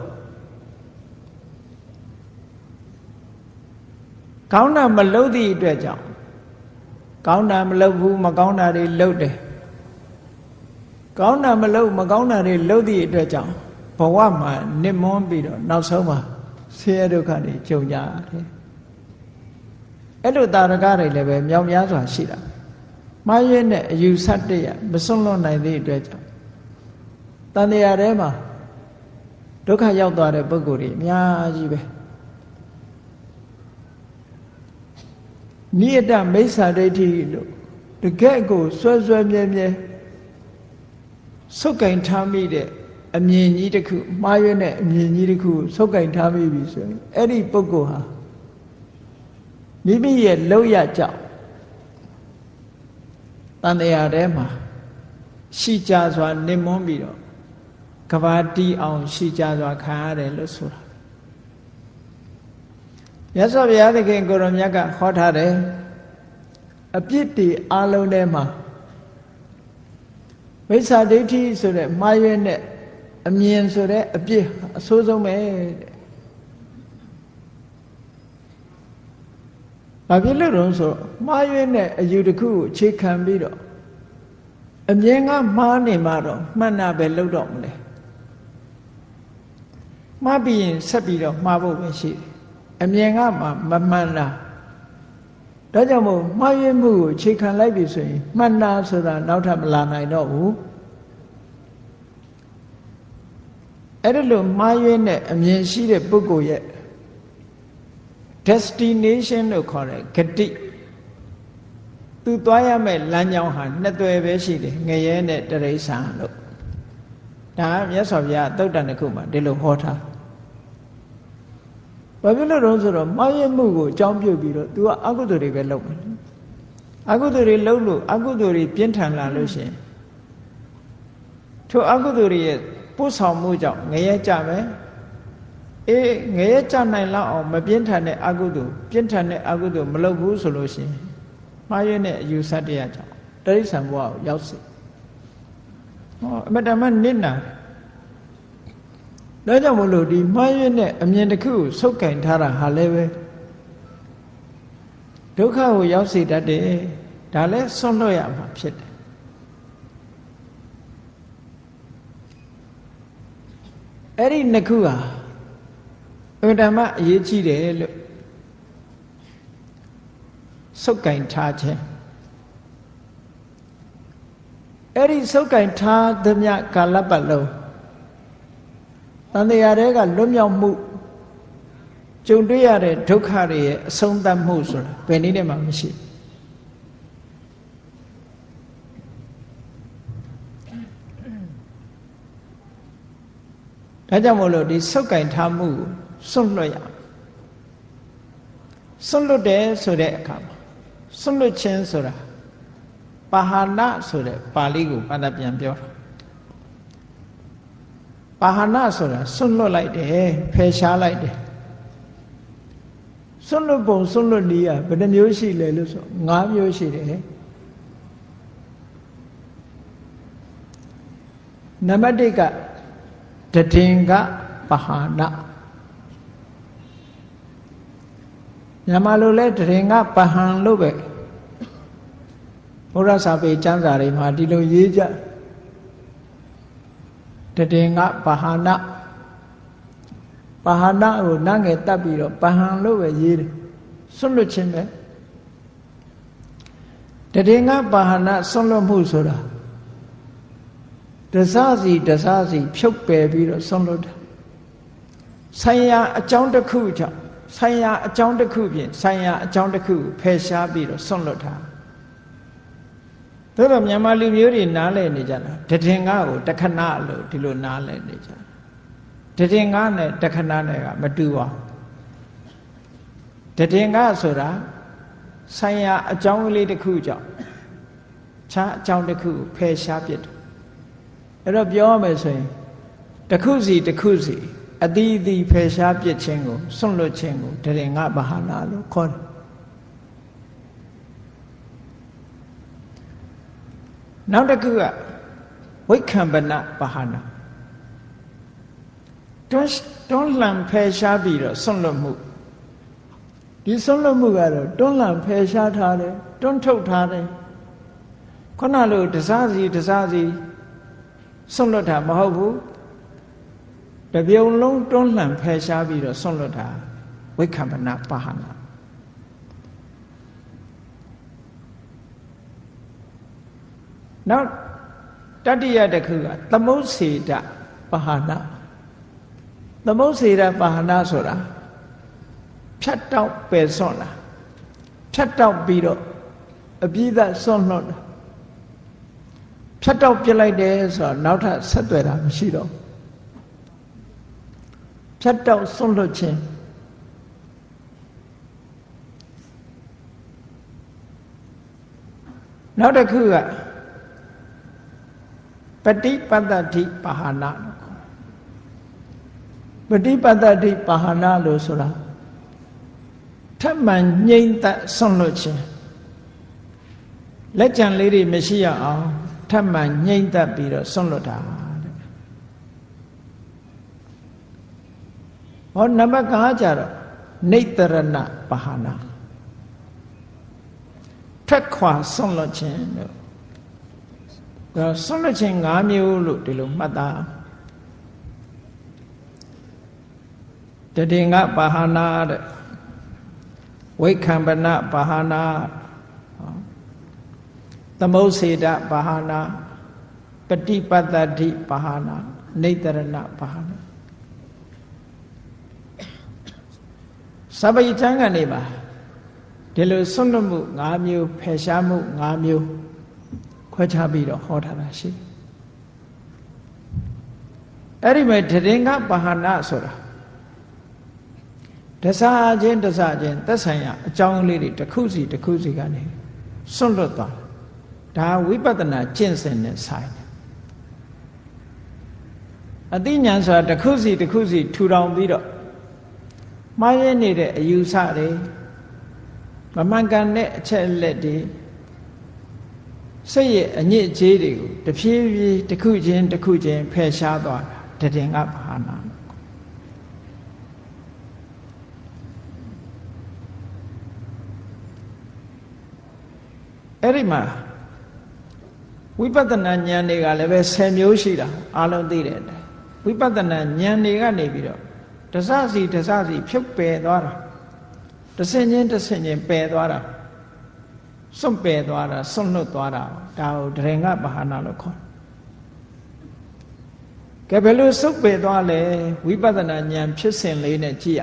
ကောင်းတာမလုပ်သည့်အတွက်ကြောင့်ကောင်းတာမလုပ်ဘူးမကောင်းတာတွေလုပ်တယ်ကောင်းတာမလုပ်မကောင်းတာတွေလုပ်သည့်အတွက်ကြောင့်ဘဝမှာနစ်မွန်းပြီးတော့နောက်ဆုံးမှာဆင်းရဲဒုက္ခတွေကြုံကြတယ်အဲ့လိုတာရကတွေလည်းပဲမြောက်များစွာရှိတာမှားရွေးတဲ့အယူဆတရမစွန့်လွတ်နိုင်သည့်အတွက်ကြောင့်တန်တရားထဲမှာဒုက္ခရောက်သွားတဲ့ပုဂ္ဂိုလ်တွေအများကြီးပဲနိယတမိစ္ဆာဒိဋ္ဌိလို့တကယ့်ကိုဆွဲဆွဲမြဲမြဲဆုပ်ကင်ထားမိတဲ့အမြင်ကြီးတစ်ခုမှားရွေးတဲ့အမြင်ကြီးတစ်ခုဆုပ်ကင်ထားမိပြီဆိုရင်အဲ့ဒီပုဂ္ဂိုလ်ဟာမိမိရဲ့လောက်ရကြောင့်တန်တရားထဲမှာရှိကြစွာနစ်မွန်းပြီးတော့ကဘာတီးအောင်ရှိကြစွာခံရတယ်လို့ဆိုတာမြတ်စွာဘုရားသခင်ကိုရောမြတ်ကဟောထားတယ်အပြစ်တွေအလုံးထဲမှာမိစ္ဆာဒိဋ္ဌိဆိုတဲ့မှားရွေးတဲ့အမြင်ဆိုတဲ့အပြစ်အဆိုးဆုံးပဲတဲ့ဘာဖြစ်လို့တော့ဆိုမှားရွေးတဲ့အယူတစ်ခုကိုအခြေခံပြီးတော့အမြင်ကမှားနေမှတော့မှန်တာပဲလုပ်တော့မလဲမှားပြီးရင်ဆက်ပြီးတော့မှားဖို့ပဲရှိတယ်အမြင်ကမှမမှန်တာဒါကြောင့်မို့မှားရွေးမှုကိုအခြေခံလိုက်ပြီဆိုရင်မှန်တာဆိုတာနောက်ထပ်မလာနိုင်တော့ဘူးအဲ့ဒါလို့မှားရွေးတဲ့အမြင်ရှိတဲ့ပုဂ္ဂိုလ်ရဲ့ destination လို့ခေါ်တဲ့ဂတိသူသွားရမယ့်လမ်းကြောင်းဟာနှစ်သွယ်ပဲရှိတယ်ငရဲနဲ့တိရစ္ဆာန်လို့ဒါကမြတ်စွာဘုရားသုတ်တန်တစ်ခုမှာဒီလိုဟောထားဘာဖြစ်လို့တော့ဆိုတော့မှားယွင်းမှုကိုအကြောင်းပြုပြီးတော့ तू ကအကုသိုလ်တွေပဲလုပ်မယ်အကုသိုလ်တွေလုပ်လို့အကုသိုလ်တွေပြင်းထန်လာလို့ရှိရင်ထိုအကုသိုလ်တွေရဲ့ပို့ဆောင်မှုကြောင့်ငရဲကြမယ်ငရဲကြနိုင်လောက်အောင်မပြင်းထန်တဲ့အကုသိုလ်ပြင်းထန်တဲ့အကုသိုလ်မလုပ်ဘူးဆိုလို့ရှိရင်မှားယွင်းတဲ့အယူဆတရားကြောင့်တိရစ္ဆာန်ဘဝကိုရောက်စေအမတမနစ်နာဒါကြောင့်မလို့ဒီမှားယွင်းတဲ့အမြင်တစ်ခုကိုဆုပ်ကင်ထားတာဟာလည်းပဲဒုက္ခကိုရောက်စေတတ်တယ်ဒါလည်းဆွန့်လွတ်ရမှာဖြစ်တယ်အဲ့ဒီနှစ်ခုဟာအမတမအရေးကြီးတယ်လို့ဆုပ်ကင်ထားခြင်းအဲ့ဒီဆုပ်ကင်ထားသမျှကာလပတ်လုံး တန်တရားတွေကလွတ်မြောက်မှုကြုံတွေ့ရတဲ့ဒုက္ခတွေရဲ့အဆုံးသတ်မှုဆိုတာဘယ်နည်းနဲ့မှမရှိဒါကြောင့်မို့လို့ဒီစုပ်ကင်ထားမှုကိုစွန့်လွတ်ရစွန့်လွတ်တယ်ဆိုတဲ့အခါမှာစွန့်လွတ်ခြင်းဆိုတာပါဟာနဆိုတဲ့ပါဠိကိုဘာသာပြန်ပြောတာပါဟာနဆိုတာစွန့်လွတ်လိုက်တယ်ဖယ်ရှားလိုက်တယ်စွန့်လွတ်ပုံစွန့်လွတ်နည်းကဘယ်နှမျိုးရှိလဲလို့ဆို၅မျိုးရှိတယ်နံပါတ်1ကတတင်္ဂပါဟာနမြန်မာလိုလဲတရင်္ဂပါဟံလို့ပဲဘုရားစာပေကျမ်းစာတွေမှာဒီလိုရေးကြတတင်္ဂပါဟာနပါဟာနကိုနငယ်တတ်ပြီးတော့ပါဟံလို့ပဲရေးတယ်စွန့်လွတ်ခြင်းပဲတတင်္ဂပါဟာနစွန့်လွတ်မှုဆိုတာတစားစီတစားစီဖြုတ်ပယ်ပြီးတော့စွန့်လွတ်တာဆိုင်ရာအကြောင်းတစ်ခုကြောင့်ဆိုင်ရာအကြောင်းတစ်ခုဖြင့်ဆိုင်ရာအကြောင်းတစ်ခုကိုဖယ်ရှားပြီးတော့စွန့်လွတ်တာဒါတော့မြန်မာလူမျိုးတွေနားလည်နေကြတာတတင်္ဂကိုတခဏလို့ဒီလိုနားလည်နေကြတတင်္ဂနဲ့တခဏနဲ့ကမတူပါတတင်္ဂဆိုတာဆိုင်ရာအကြောင်းကလေးတစ်ခုကြောင့်ခြားအကြောင်းတစ်ခုကိုဖယ်ရှားပြစ်တယ်အဲ့တော့ပြောရမယ်ဆိုရင်တစ်ခုစီတစ်ခုစီအသီးအသီးဖယ်ရှားပြစ်ခြင်းကိုစွန့်လွတ်ခြင်းကိုတရင်္ဂပါဟာနာလို့ခေါ်တယ်နောက်တစ်ခုကဝိက္ခံပနပါဟာနာတွန်းလှန်ဖယ်ရှားပြီးတော့စွန့်လွတ်မှုဒီစွန့်လွတ်မှုကတော့တွန်းလှန်ဖယ်ရှားထားတယ်တွန်းထုတ်ထားတယ်ခုနလိုတစားစီတစားစီစွန့်လွတ်တာမဟုတ်ဘူးတပြုံလုံးတွန်းလှန်ဖယ်ရှားပြီးတော့စွန့်လွတ်တာဝိက္ခံပနပါဟာနာနောက်တတိယတစ်ခုကသမုတ်စေတပါဟာနာသမုတ်စေတပါဟာနာဆိုတာဖြတ်တောက်ပယ်စွန့်တာဖြတ်တောက်ပြီးတော့အပြည့်သက်စွန့်လွတ်တာဖြတ်တောက်ပြစ်လိုက်တယ်ဆိုတော့နောက်ထပ်ဆက်သွယ်တာမရှိတော့ဖြတ်တောက်စွန့်လွတ်ခြင်းနောက်တစ်ခုကပฏิပတ္တိပါဟာနာပฏิပတ္တိပါဟာနာလို့ဆိုတာထပ်မံငြိမ့်သက်စွန့်လွတ်ခြင်းလက်ကြံလေးတွေမရှိရအောင်ထပ်မံငြိမ့်သက်ပြီးတော့စွန့်လွတ်တာတဲ့ဟောနံပါတ်5ကျတော့နေတရဏပါဟာနာထွက်ခွာစွန့်လွတ်ခြင်းလို့စွန့်လွတ်ခြင်း5မျိုးလို့ဒီလိုမှတ်သားတတိင္ကပါဟာနာတဲ့ဝိက္ခံပနပါဟာနာသမုတ်စေတပါဟာနာပฏิပတ္တိပါဟာနာနေတရဏပါဟာနာစပယိတံကနေပါဒီလိုစွန့်လွတ်မှု5မျိုးဖယ်ရှားမှု5မျိုးခွဲခြားပြီးတော့ဟောထားတာရှိအဲ့ဒီမဲ့တရင်္ဂပါဟာနာဆိုတာတစားချင်းတစားချင်းသက်ဆိုင်ရာအကြောင်းလေးတွေတစ်ခုစီတစ်ခုစီကနေစွန့်လွတ်သွားဒါဝိပဿနာကျင့်စဉ်နဲ့ဆိုင်တယ်အသိဉာဏ်ဆိုတာတစ်ခုစီတစ်ခုစီထူထောင်ပြီးတော့မှားရနေတဲ့အယူဆတွေမမှန်ကန်တဲ့အချက်အလက်တွေစိတ်ရဲ့အညစ်အကြေးတွေကိုတဖြည်းဖြည်းတစ်ခုချင်းတစ်ခုချင်းဖယ်ရှားသွားတာတည်ငါဘာနာအဲ့ဒီမှာဝိပဿနာဉာဏ်တွေကလည်းပဲ10မျိုးရှိတာအားလုံးသိတယ်ဝိပဿနာဉာဏ်တွေကနေပြီးတော့တစစီတစစီဖြုတ်ပယ်သွားတာတဆင့်ချင်းတဆင့်ချင်းပယ်သွားတာစွန့်ပယ်သွားတာစွန့်လွတ်သွားတာဒါကိုတရင်္ဂပါဟာနာလို့ခေါ် ကဲဘယ်လိုစုပ်ပယ်သွားလဲဝိပဿနာဉာဏ်ဖြစ်စဉ်လေးနဲ့ကြည့်ရ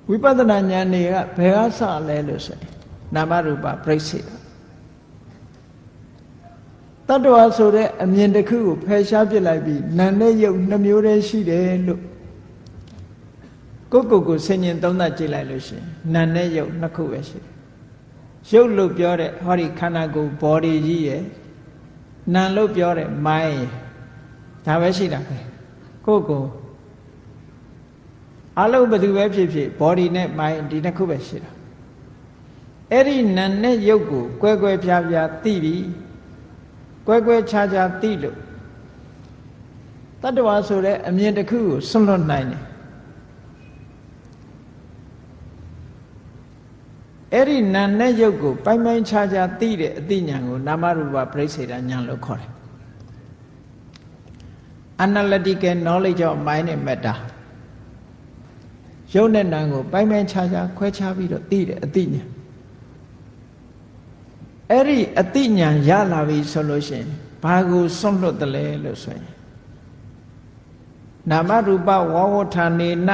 ဝိပဿနာဉာဏ်တွေကဘယ်ကစလဲလို့ဆိုရင်နာမရူပပြိစ္ဆေတတ္တဝါဆိုတဲ့အမြင်တစ်ခုကိုဖယ်ရှားပစ်လိုက်ပြီးနာနဲ့ရုပ်နှမျိုးတည်းရှိတယ်လို့ကိုဆင်ញင်သုံးသပ်ကြည့်လိုက်လို့ရှိရင်နာနဲ့ရုပ်နှစ်ခုပဲရှိတယ်ရုပ်လို့ပြောတဲ့ဟောဒီခန္ဓာကိုယ် body ကြီးရယ်နာလို့ပြောတဲ့ mind ဒါပဲရှိတာပဲကိုအလုံးဘယ်သူပဲဖြစ်ဖြစ် body နဲ့ mind ဒီနှစ်ခုပဲရှိတာအဲ့ဒီနာနဲ့ရုပ်ကိုကွဲပြားသိပြီးကွဲခြားသိလို့တတ္တဝါဆိုတဲ့အမြင်တစ်ခုကိုစွန့်လွတ်နိုင်တယ်အဲ့ဒီနာနဲ့ရုပ်ကိုပိုင်းခြားသိတဲ့အသိဉာဏ်ကိုနာမရူပပရိစ္ဆေဒဉာဏ်လို့ခေါ်တယ် Analytical knowledge of mind and matter ရုပ်နဲ့နာမ်ကိုပိုင်းခြားခွဲခြားပြီးတော့သိတဲ့အသိဉာဏ်အဲ့ဒီအသိဉာဏ်ရလာပြီဆိုလို့ရှိရင်ဘာကိုစွန့်လွတ်တယ်လဲလို့ဆိုရင်နာမရူပဝဝဋ္ဌာနေန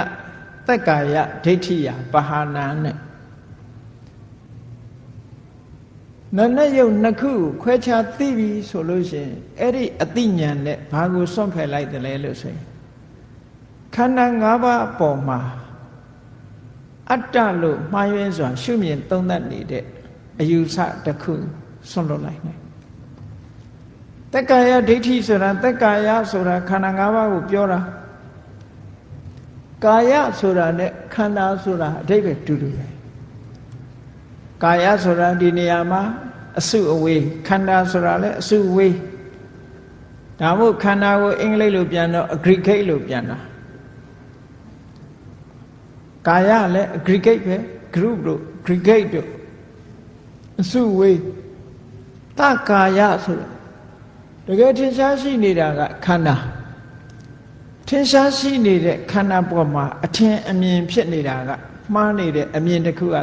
သက္ကာယဒိဋ္ဌိယပဟာနာနဲ့နာနဲ့ယုတ်နှစ်ခုခွဲခြားသိပြီဆိုလို့ရှိရင်အဲ့ဒီအသိဉာဏ်နဲ့ဘာကိုစွန့်ဖယ်လိုက်တယ်လဲလို့ဆိုရင်ခန္ဓာ၅ပါးအပေါ်မှာအတ္တလို့မှားယွင်းစွာရှုမြင်သုံးသပ်နေတဲ့အယူဆတစ်ခုစွန့်လွတ်လိုက်နိုင်တက္ကာယဒိဋ္ဌိဆိုတာတက္ကာယဆိုတာခန္ဓာ၅ပါးကိုပြောတာကာယဆိုတာနဲ့ခန္ဓာဆိုတာအဓိပ္ပာယ်တူပဲကာယဆိုတာဒီနေရာမှာအစုအဝေးခန္ဓာဆိုတာလည်းအစုအဝေးဒါမို့ခန္ဓာကိုအင်္ဂလိပ်လိုပြန်တော့ aggregate လို့ပြန်တာကာယလည်း aggregate ပဲ group လို့ aggregate တို့အစုအဝေးတကာယဆိုတာတကယ်ထင်ရှားရှိနေတာကခန္ဓာထင်ရှားရှိနေတဲ့ခန္ဓာပေါ်မှာအထင်အမြင်ဖြစ်နေတာကမှားနေတဲ့အမြင်တစ်ခုက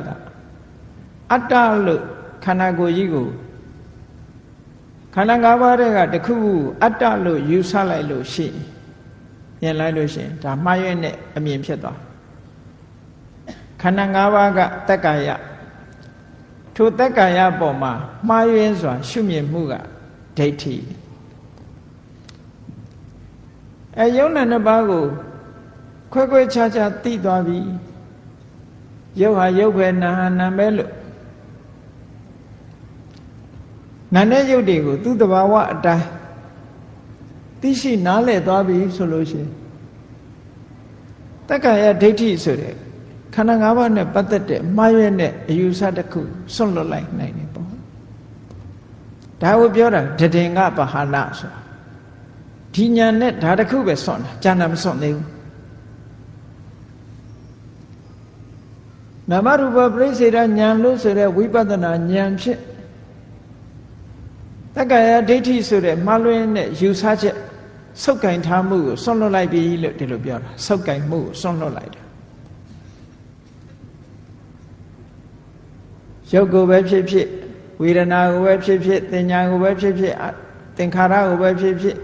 အတ္တလို့ခန္ဓာကိုယ်ကြီးကိုခန္ဓာ၅ပါးတည်းကတစ်ခုခုအတ္တလို့ယူဆလိုက်လို့ရှိရင်လိုက်လို့ရှိရင်ဒါမှားရတဲ့အမြင်ဖြစ်သွားခန္ဓာ၅ပါးကတက္ကာယထိုတက္ကာယပေါ်မှာမှားယွင်းစွာရှုမြင်မှုကဒိဋ္ဌိယုံနာနှစ်ပါးကိုခွဲခြားသိသွားပြီယုတ်ဟာယုတ်ပဲနာဟာနာပဲလို့နာနဲ့ယုတ်တွေကိုသူ့တဘာဝအတိုင်းသိရှိနားလည်သွားပြီဆိုလို့ရှိရင်တက္ကာယဒိဋ္ဌိဆိုတဲ့ခန္ဓာ၅ပါးနဲ့ပတ်သက်တဲ့မှားယွင်းတဲ့အယူဆတစ်ခုစွန့်လွတ်လိုက်နိုင်တယ်ပေါ့ဒါကိုပြောတာတည်ငါပဟာနာဆိုတာဒီညာနဲ့ဒါတစ်ခုပဲစွန့်တာဉာဏ်မစွန့်သေးဘူးနာမရူပပရိစ္ဆေဒဉာဏ်လို့ဆိုတဲ့ဝိပဿနာဉာဏ်ဖြစ်တက္ကာယဒိဋ္ဌိဆိုတဲ့မှားလွင်းတဲ့ယူဆချက်ဆုပ်ကင်ထားမှုကိုစွန့်လွတ်လိုက်ပြီလို့ဒီလိုပြောတာဆုပ်ကင်မှုကိုစွန့်လွတ်လိုက်တာရုပ်ကိုပဲဖြစ်ဖြစ်ဝေဒနာကိုပဲဖြစ်ဖြစ်သင်ညာကိုပဲဖြစ်ဖြစ်သင်္ခါရကိုပဲဖြစ်ဖြစ်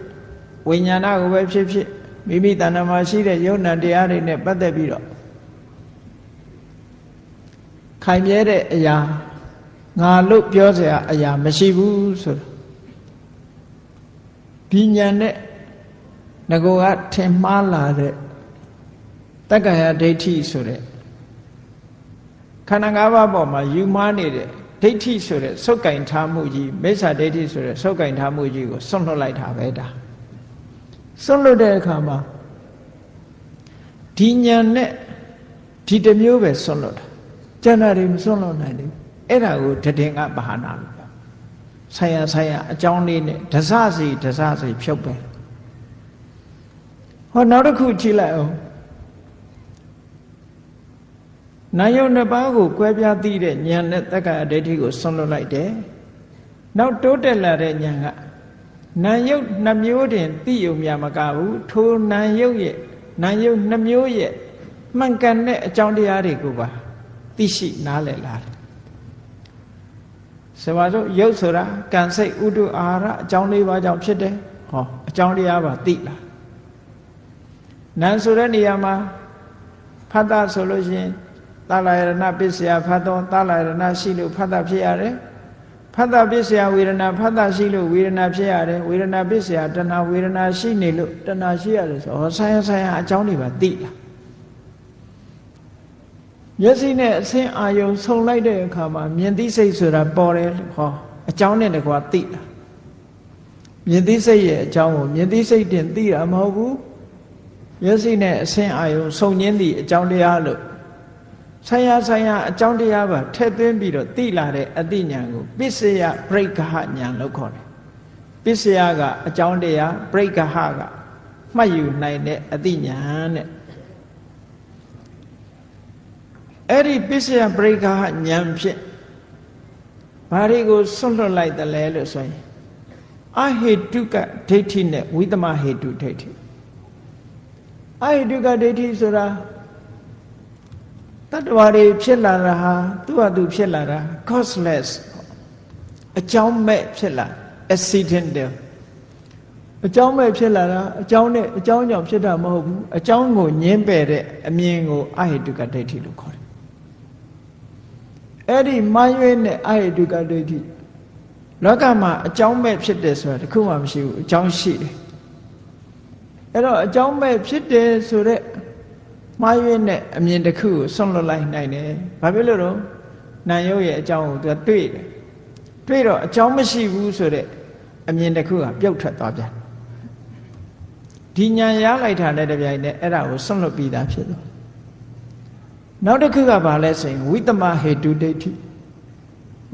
ဝိညာဏကိုပဲဖြစ်ဖြစ်မိမိတဏ္ဍာမှာရှိတဲ့ယုံနာတရားတွေနဲ့ပတ်သက်ပြီးတော့ခိုင်မြဲတဲ့အရာငါလို့ပြောเสียအရာမရှိဘူးဆိုတော့ဒီဉာဏ်နဲ့ငကောကထင်မှားလာတဲ့တက္ကာယဒိဋ္ဌိဆိုတဲ့ခန္ဓာ၅ပါးပေါ်မှာယူမှားနေတဲ့ဒိဋ္ဌိဆိုတဲ့ဆုပ်ကင်ထားမှုကြီးမိစ္ဆာဒိဋ္ဌိဆိုတဲ့ဆုပ်ကင်ထားမှုကြီးကိုစွန့်လွတ်လိုက်တာပဲဒါစွန့်လွတ်တဲ့အခါမှာဒီဉာဏ်နဲ့ဒီတစ်မျိုးပဲစွန့်လွတ်တာကျန်တာတွေမစွန့်လွတ်နိုင်ဘူးအဲ့ဒါကိုတည်ငါပဟာနာလို့ပြောဆိုင်ရာအကြောင်းလေးနဲ့ဒစစီဖြုတ်ပဲဟောနောက်တစ်ခုကြည့်လိုက်အောင်နာယုတ်နှစ်ပါးကိုကွဲပြားသိတဲ့ဉာဏ်နဲ့တက္ကာယဒိဋ္ဌိကိုစွန့်လွတ်လိုက်တယ်နောက်တိုးတက်လာတဲ့ဉာဏ်ကနာယုတ်နှမျိုးတင်သိယုံမြမကဘူးထိုနာယုတ်နှမျိုးရဲ့မှန်ကန်တဲ့အကြောင်းတရားတွေကိုပါသိရှိနားလည်လာတယ်ဆိုပါစို့ယုတ်ဆိုတာကံစိတ်ဥဒ္ဓအာဟာရအကြောင်း၄ပါးကြောင့်ဖြစ်တယ် ဟောအကြောင်းတရားပါသိလားနာဆိုတဲ့နေရာမှာဖတ်တာဆိုလို့ရှိရင်သာလယရဏပစ္စယဖတ်တော့သာလယရဏရှိလို့ဖတ်တာဖြစ်ရတယ်ဖတ်တာပစ္စယဝေဒနာဖတ်တာရှိလို့ဝေဒနာဖြစ်ရတယ်ဝေဒနာပစ္စယတဏှာဝေဒနာရှိနေလို့တဏှာရှိရတယ်ဆိုဟောဆိုင်ရာအကြောင်းတွေပါသိလားမျက်စိနဲ့အဆင်းအာယုံဆုံလိုက်တဲ့အခါမှာမြင်သိစိတ်ဆိုတာပေါ်တယ်ဟောအကြောင်းနဲ့တကွာသိလားမြင်သိစိတ်ရဲ့အကြောင်းကိုမြင်သိစိတ်တင်သိတာမဟုတ်ဘူးမျက်စိနဲ့အဆင်းအာယုံဆုံရင်းသည့်အကြောင်းတရားလို့ဆိုင်ရာအကြောင်းတရားပါထည့်သွင်းပြီးတော့သိလာတဲ့အသိဉာဏ်ကိုပစ္စယပရိက္ခဟဉာဏ်လို့ခေါ်တယ်ပစ္စယကအကြောင်းတရားပရိက္ခဟကမှတ်ယူနိုင်တဲ့အသိဉာဏ်နဲ့အဲ့ဒီပစ္စယပရိက္ခဟဉာဏ်ဖြင့်ဘာတွေကိုဆွတ်လွတ်လိုက်တယ်လဲလို့ဆိုရင်အဟေတုကဒိဋ္ဌိနဲ့ဝိသမဟေတုဒိဋ္ဌိအဟေတုကဒိဋ္ဌိဆိုတာတတ္တဝါတွေဖြစ်လာတာဟာသူ့ဟာသူဖြစ်လာတာ causeless အကြောင်းမဲ့ဖြစ်လာ accidental အကြောင်းမဲ့ဖြစ်လာတာအကြောင်းနဲ့အကြောင်းကြောင့်ဖြစ်တာမဟုတ်ဘူးအကြောင်းကိုညှင်းပယ်တဲ့အမြင်ကိုအဟေတုကဒိဋ္ဌိလို့ခေါ်တယ်အဲ့ဒီမှားရွေးတဲ့အဟေတုကဒိဋ္ဌိလောကမှာအကြောင်းမဲ့ဖြစ်တယ်ဆိုတာတခုမှမရှိဘူးအကြောင်းရှိတယ်အဲ့တော့အကြောင်းမဲ့ဖြစ်တယ်ဆိုတဲ့မှားရွေးတဲ့အမြင်တစ်ခုကိုဆွန့်လွတ်လိုက်နိုင်တယ်ဘာဖြစ်လို့တော့နာယုတ်ရဲ့အကြောင်းကိုသူကတွေ့တယ်တွေ့တော့အကြောင်းမရှိဘူးဆိုတဲ့အမြင်တစ်ခုကပြုတ်ထွက်သွားပြန်ဒီဉာဏ်ရလိုက်တာနဲ့တပြိုင်နက်အဲ့ဒါကိုဆွန့်လွတ်ပြီးသားဖြစ်သွားနောက်တစ်ခုကဘာလဲဆိုရင်ဝိသမဟေတုဒိဋ္ဌိ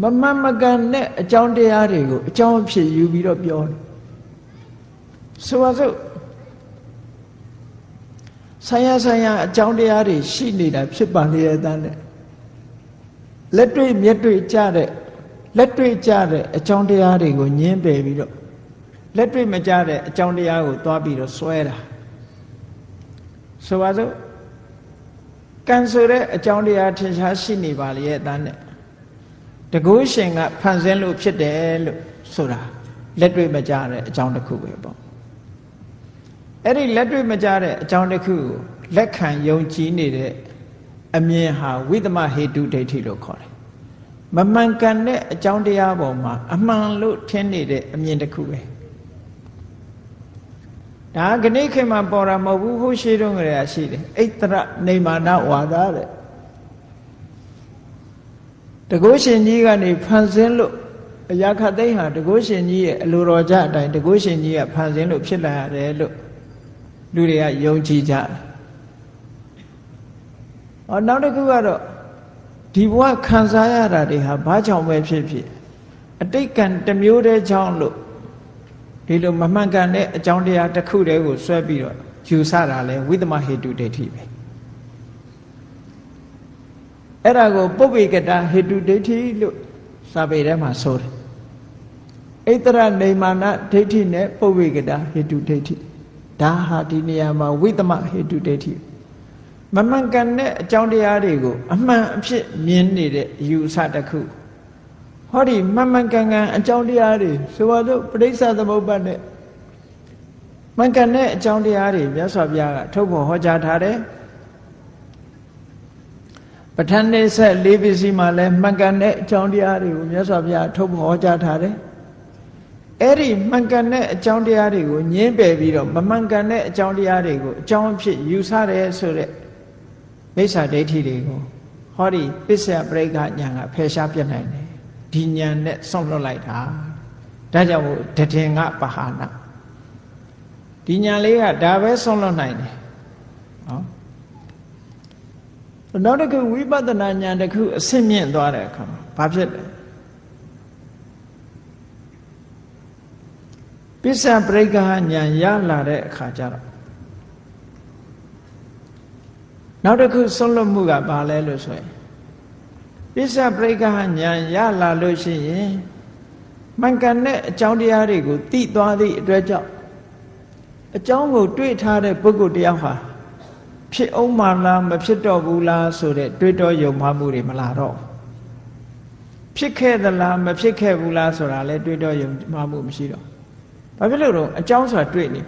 မမှန်မကန်တဲ့အကြောင်းတရားတွေကိုအကြောင်းအဖြစ်ယူပြီးတော့ပြောတယ်ဆိုပါစို့ဆိုင်ရာအကြောင်းတရားတွေရှိနေတာဖြစ်ပါလေတဲ့တဲ့လက်တွေ့မျက်တွေ့ကြတဲ့အကြောင်းတရားတွေကိုညှင်းပယ်ပြီးတော့လက်တွေ့မကြတဲ့အကြောင်းတရားကိုသွားပြီးတော့စွဲတာဆိုပါစို့ကံဆိုတဲ့အကြောင်းတရားထင်ရှားရှိနေပါလေတဲ့တဲ့တကုရှင်ကဖန်ဆင်းလို့ဖြစ်တယ်လို့ဆိုတာလက်တွေ့မကြတဲ့အကြောင်းတစ်ခုပဲပေါ့အဲ့ဒီလက်တွေ့မကြတဲ့အကြောင်းတစ်ခုကိုလက်ခံယုံကြည်နေတဲ့အမြင်ဟာဝိသမဟေတုဒိဋ္ဌိလို့ခေါ်တယ်မမှန်ကန်တဲ့အကြောင်းတရားပေါ်မှာအမှန်လို့ထင်နေတဲ့အမြင်တစ်ခုပဲဒါကနေ့ခေတ်မှာပေါ်တာမဟုတ်ဘူးဟိုရှိတုန်းကတည်းကရှိတယ်ဣတရနေမာနဝါဒတဲ့တကုရှင်ကြီးကနေဖန်ဆင်းလို့အရာခသိန်းဟာတကုရှင်ကြီးရဲ့အလိုတော်ကြအတိုင်းတကုရှင်ကြီးကဖန်ဆင်းလို့ဖြစ်လာရတယ်လို့လူတွေကယုံကြည်ကြတယ်။နောက်တစ်ခုကတော့ဒီဘဝခံစားရတာတွေဟာဘာကြောင့်ပဲဖြစ်ဖြစ်အတိတ်ကံတစ်မျိုးတည်းကြောင့်လို့ဒီလိုမမှန်ကန်တဲ့အကြောင်းတရားတစ်ခုတည်းကိုဆွဲပြီးတော့ယူဆတာလဲဝိသမဟေတုဒိဋ္ဌိပဲ။အဲ့ဒါကိုပုပ္ပေကတဟေတုဒိဋ္ဌိလို့စာပေထဲမှာဆိုတယ်။ဣတရနေမာနဒိဋ္ဌိနဲ့ပုပ္ပေကတဟေတုဒိဋ္ဌိဒါဟာဒီနေရာမှာဝိသမဟေတုဒိဋ္ဌိမမှန်ကန်တဲ့အကြောင်းတရားတွေကိုအမှန်အဖြစ်မြင်နေတဲ့အယူအဆတစ်ခုဟောဒီမှန်မှန်ကန်ကန်အကြောင်းတရားတွေဆိုပါစို့ပဋိစ္စသမုပ္ပါဒ်နဲ့မှန်ကန်တဲ့အကြောင်းတရားတွေမြတ်စွာဘုရားကထုတ်ဖော်ဟောကြားထားတယ်ပဋ္ဌာန်းနေဆက်၄ပစ္စည်းမှာလည်းမှန်ကန်တဲ့အကြောင်းတရားတွေကိုမြတ်စွာဘုရားထုတ်ဖော်ဟောကြားထားတယ်အဲ့ဒီမှန်ကန်တဲ့အကြောင်းတရားတွေကိုညှင်းပယ်ပြီးတော့မမှန်ကန်တဲ့အကြောင်းတရားတွေကိုအကြောင်းအဖြစ်ယူဆတယ်ဆိုတဲ့မိစ္ဆာဒိဋ္ဌိတွေကိုဟောဒီပစ္စယပရိက္ခဉာဏ်ကဖယ်ရှားပြတ်နိုင်တယ်ဒီဉာဏ်နဲ့ဆွန့်လွတ်လိုက်တာဒါကြောင့်မို့တထေငပဟာနာဒီဉာဏ်လေးကဒါပဲဆွန့်လွတ်နိုင်တယ်နော်နောက်တစ်ခုဝိပဿနာဉာဏ်တစ်ခုအဆင့်မြင့်သွားတဲ့အခါမှာဘာဖြစ်လဲပစ္စယပရိက္ခဉာဏ်ရလာတဲ့အခါကျတော့နောက်တစ်ခုဆွန့်လွတ်မှုကဘာလဲလို့ဆိုရင်ပစ္စယပရိက္ခဉာဏ်ရလာလို့ရှိရင်မှန်ကန်တဲ့အကြောင်းတရားတွေကိုသိသွားသည့်အတွက်ကြောင့်အကြောင်းကိုတွေးထားတဲ့ပုဂ္ဂိုလ်တယောက်ဟာဖြစ်အောင်မလားမဖြစ်တော့ဘူးလားဆိုတဲ့တွေးတောယုံမှားမှုတွေမလာတော့ဖြစ်ခဲ့သလားမဖြစ်ခဲ့ဘူးလားဆိုတာလဲတွေးတောယုံမှားမှုမရှိတော့ ဘာဖြစ်လို့တော့အကြောင်းဆိုတာတွေ့နေ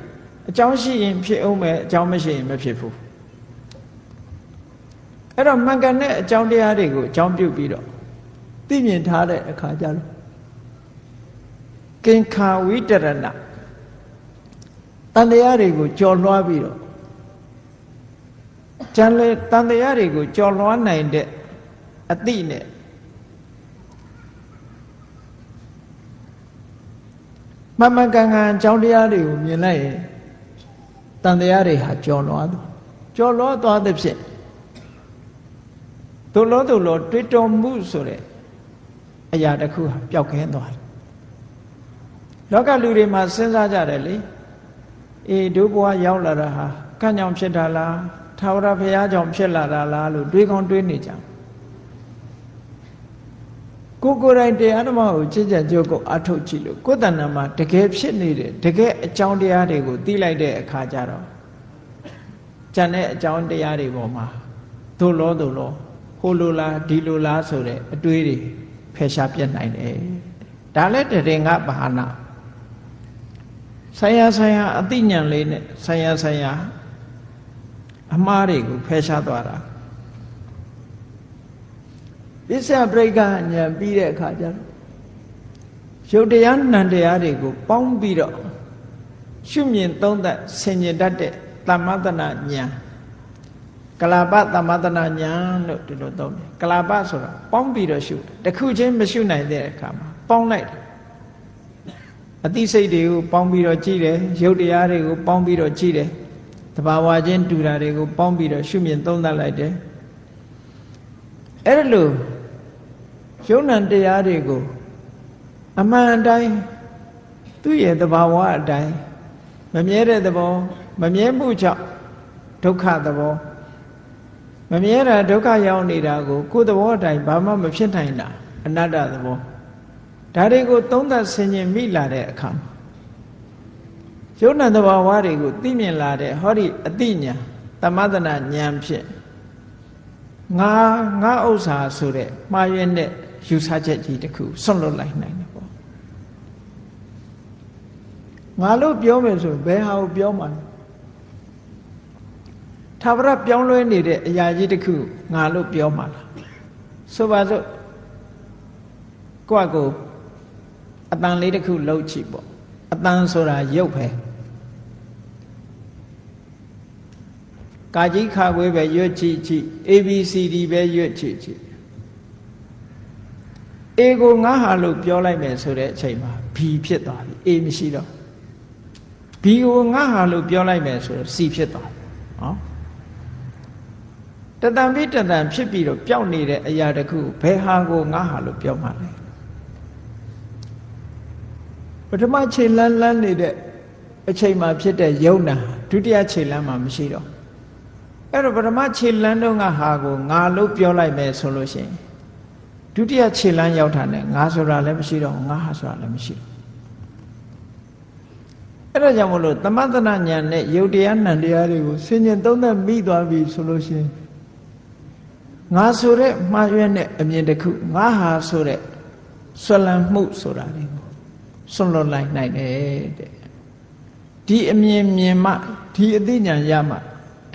အကြောင်းရှိရင်ဖြစ်အောင်ပဲအကြောင်းမရှိရင်မဖြစ်ဘူးအဲ့တော့မှန်ကန်တဲ့အကြောင်းတရားတွေကိုအကြောင်းပြုပြီးတော့သိမြင်ထားတဲ့အခါကျတော့ကင်္ခာဝိတရဏတန်တရားတွေကိုကြော်လွှားပြီးတော့ကျန်လေတန်တရားတွေကိုကြော်လွှားနိုင်တဲ့အတိနဲ့မမှန်ကန်ကန်အကြောင်းတရားတွေကိုမြင်လိုက်ရင်တန်တရားတွေဟာကြော်လွှားသွားတဲ့ဖြစ်သို့လို့တွေးတော်မှုဆိုတဲ့အရာတစ်ခုဟာပျောက်ကင်းသွားတယ်လောကလူတွေမှာစဉ်းစားကြတယ်လေအေးဒုဘဝရောက်လာတာဟာကံကြောင့်ဖြစ်တာလားထာဝရဘုရားကြောင့်ဖြစ်လာတာလားလို့တွေးကောင်းတွေးနေကြကိုယ်တိုင်တရားဓမ္မကိုကြည်ကြံကြိုးကိုအထုတ်ကြည့်လို့ကိုယ်တဏ္ဍာမှာတကယ်ဖြစ်နေတဲ့တကယ်အကြောင်းတရားတွေကိုသိလိုက်တဲ့အခါကျတော့ကျန်တဲ့အကြောင်းတရားတွေပေါ်မှာသို့လို့ဟိုလိုလားဒီလိုလားဆိုတဲ့အတွေးတွေဖယ်ရှားပြတ်နိုင်တယ်ဒါလည်းတရင်ကဘာနာဆိုင်ရာအသိဉာဏ်လေးနဲ့ဆိုင်ရာအမှားတွေကိုဖယ်ရှားသွားတာပစ္စယပရိက္ခဉာဏ်ပြီးတဲ့အခါကျတော့ရုပ်တရားနံတရားတွေကိုပေါင်းပြီးတော့ရှုမြင်သုံးသပ်ဆင်ញင်တတ်တဲ့သမ္မတနာဉာဏ်ကလာပသမ္မတနာဉာဏ်လို့ဒီလိုသုံးတယ်ကလာပဆိုတာပေါင်းပြီးတော့ရှုတခုချင်းမရှုနိုင်တဲ့အခါမှာပေါင်းလိုက်တယ်အသိစိတ်တွေကိုပေါင်းပြီးတော့ကြည့်တယ်ရုပ်တရားတွေကိုပေါင်းပြီးတော့ကြည့်တယ်သဘာဝချင်းတူတာတွေကိုပေါင်းပြီးတော့ရှုမြင်သုံးသပ်လိုက်တယ်အဲ့လိုယုံ nant တရားတွေကိုအမှန်အတိုင်းသူ့ရဲ့သဘာဝအတိုင်းမမြဲတဲ့သဘောမမြဲမှုကြောင့်ဒုက္ခသဘောမမြဲတာဒုက္ခရောက်နေတာကိုကိုယ်သဘောအတိုင်းဘာမှမဖြစ်နိုင်တာအနတ္တသဘောဒါတွေကိုသုံးသပ်ဆင်ခြင်မိလာတဲ့အခါမှာယုံ nant သဘာဝတွေကိုသိမြင်လာတဲ့ဟောဒီအတိညာသမသနာဉာဏ်ဖြင့်ငါဥစ္စာဆိုတဲ့မှားယွင်းတဲ့ယူဆချက်ကြီးတစ်ခုဆွန့်လွတ်လိုက်နိုင်တယ်ပေါ့ငါလို့ပြောမယ်ဆိုဘယ်ဟာကိုပြောမှာလဲထာဝရပြောင်းလဲနေတဲ့အရာကြီးတစ်ခုငါလို့ပြောမှာလားဆိုပါစို့ကိုယ့်ကိုအတန်လေးတစ်ခုလှုပ်ချစ်ပေါ့အတန်ဆိုတာရုပ်ပဲကာကြီးခါခွေးပဲရွတ်ကြည့်ကြည့် ABCD ပဲရွတ်ကြည့်ကြည့်A ကိုငါဟာလို့ပြောလိုက်မယ်ဆိုတဲ့အချိန်မှာ B ဖြစ်သွားပြီ A မရှိတော့ B ကိုငါဟာလို့ပြောလိုက်မယ်ဆိုတော့ C ဖြစ်သွားပြီနော်တတန်ပြီးတတန်ဖြစ်ပြီးတော့ပျောက်နေတဲ့အရာတစ်ခုဘယ်ဟာကိုငါဟာလို့ပြောမှလဲပထမခြေလန်းနေတဲ့အချိန်မှာဖြစ်တဲ့ယုံနာဒုတိယခြေလန်းမှာမရှိတော့အဲ့တော့ပထမခြေလန်းတော့ငါဟာကိုငါလို့ပြောလိုက်မယ်ဆိုလို့ရှိရင်ဒုတိယခြေလန်းရောက်တာနဲ့ငါဆိုတာလည်းမရှိတော့ငါဟာဆိုတာလည်းမရှိတော့အဲ့ဒါကြောင့်မလို့သမထနာဉာဏ်နဲ့ယုတ်တရားနံတရားတွေကိုဆင်ញင်သုံးသပ်မိသွားပြီဆိုလို့ရှိရင်ငါဆိုတဲ့မှားယွင်းတဲ့အမြင်တစ်ခုငါဟာဆိုတဲ့ဆွလံမှုဆိုတာတွေကိုဆွန့်လွတ်လိုက်နိုင်တယ်တဲ့ဒီအမြင်မြင်မှဒီအသိဉာဏ်ရမှ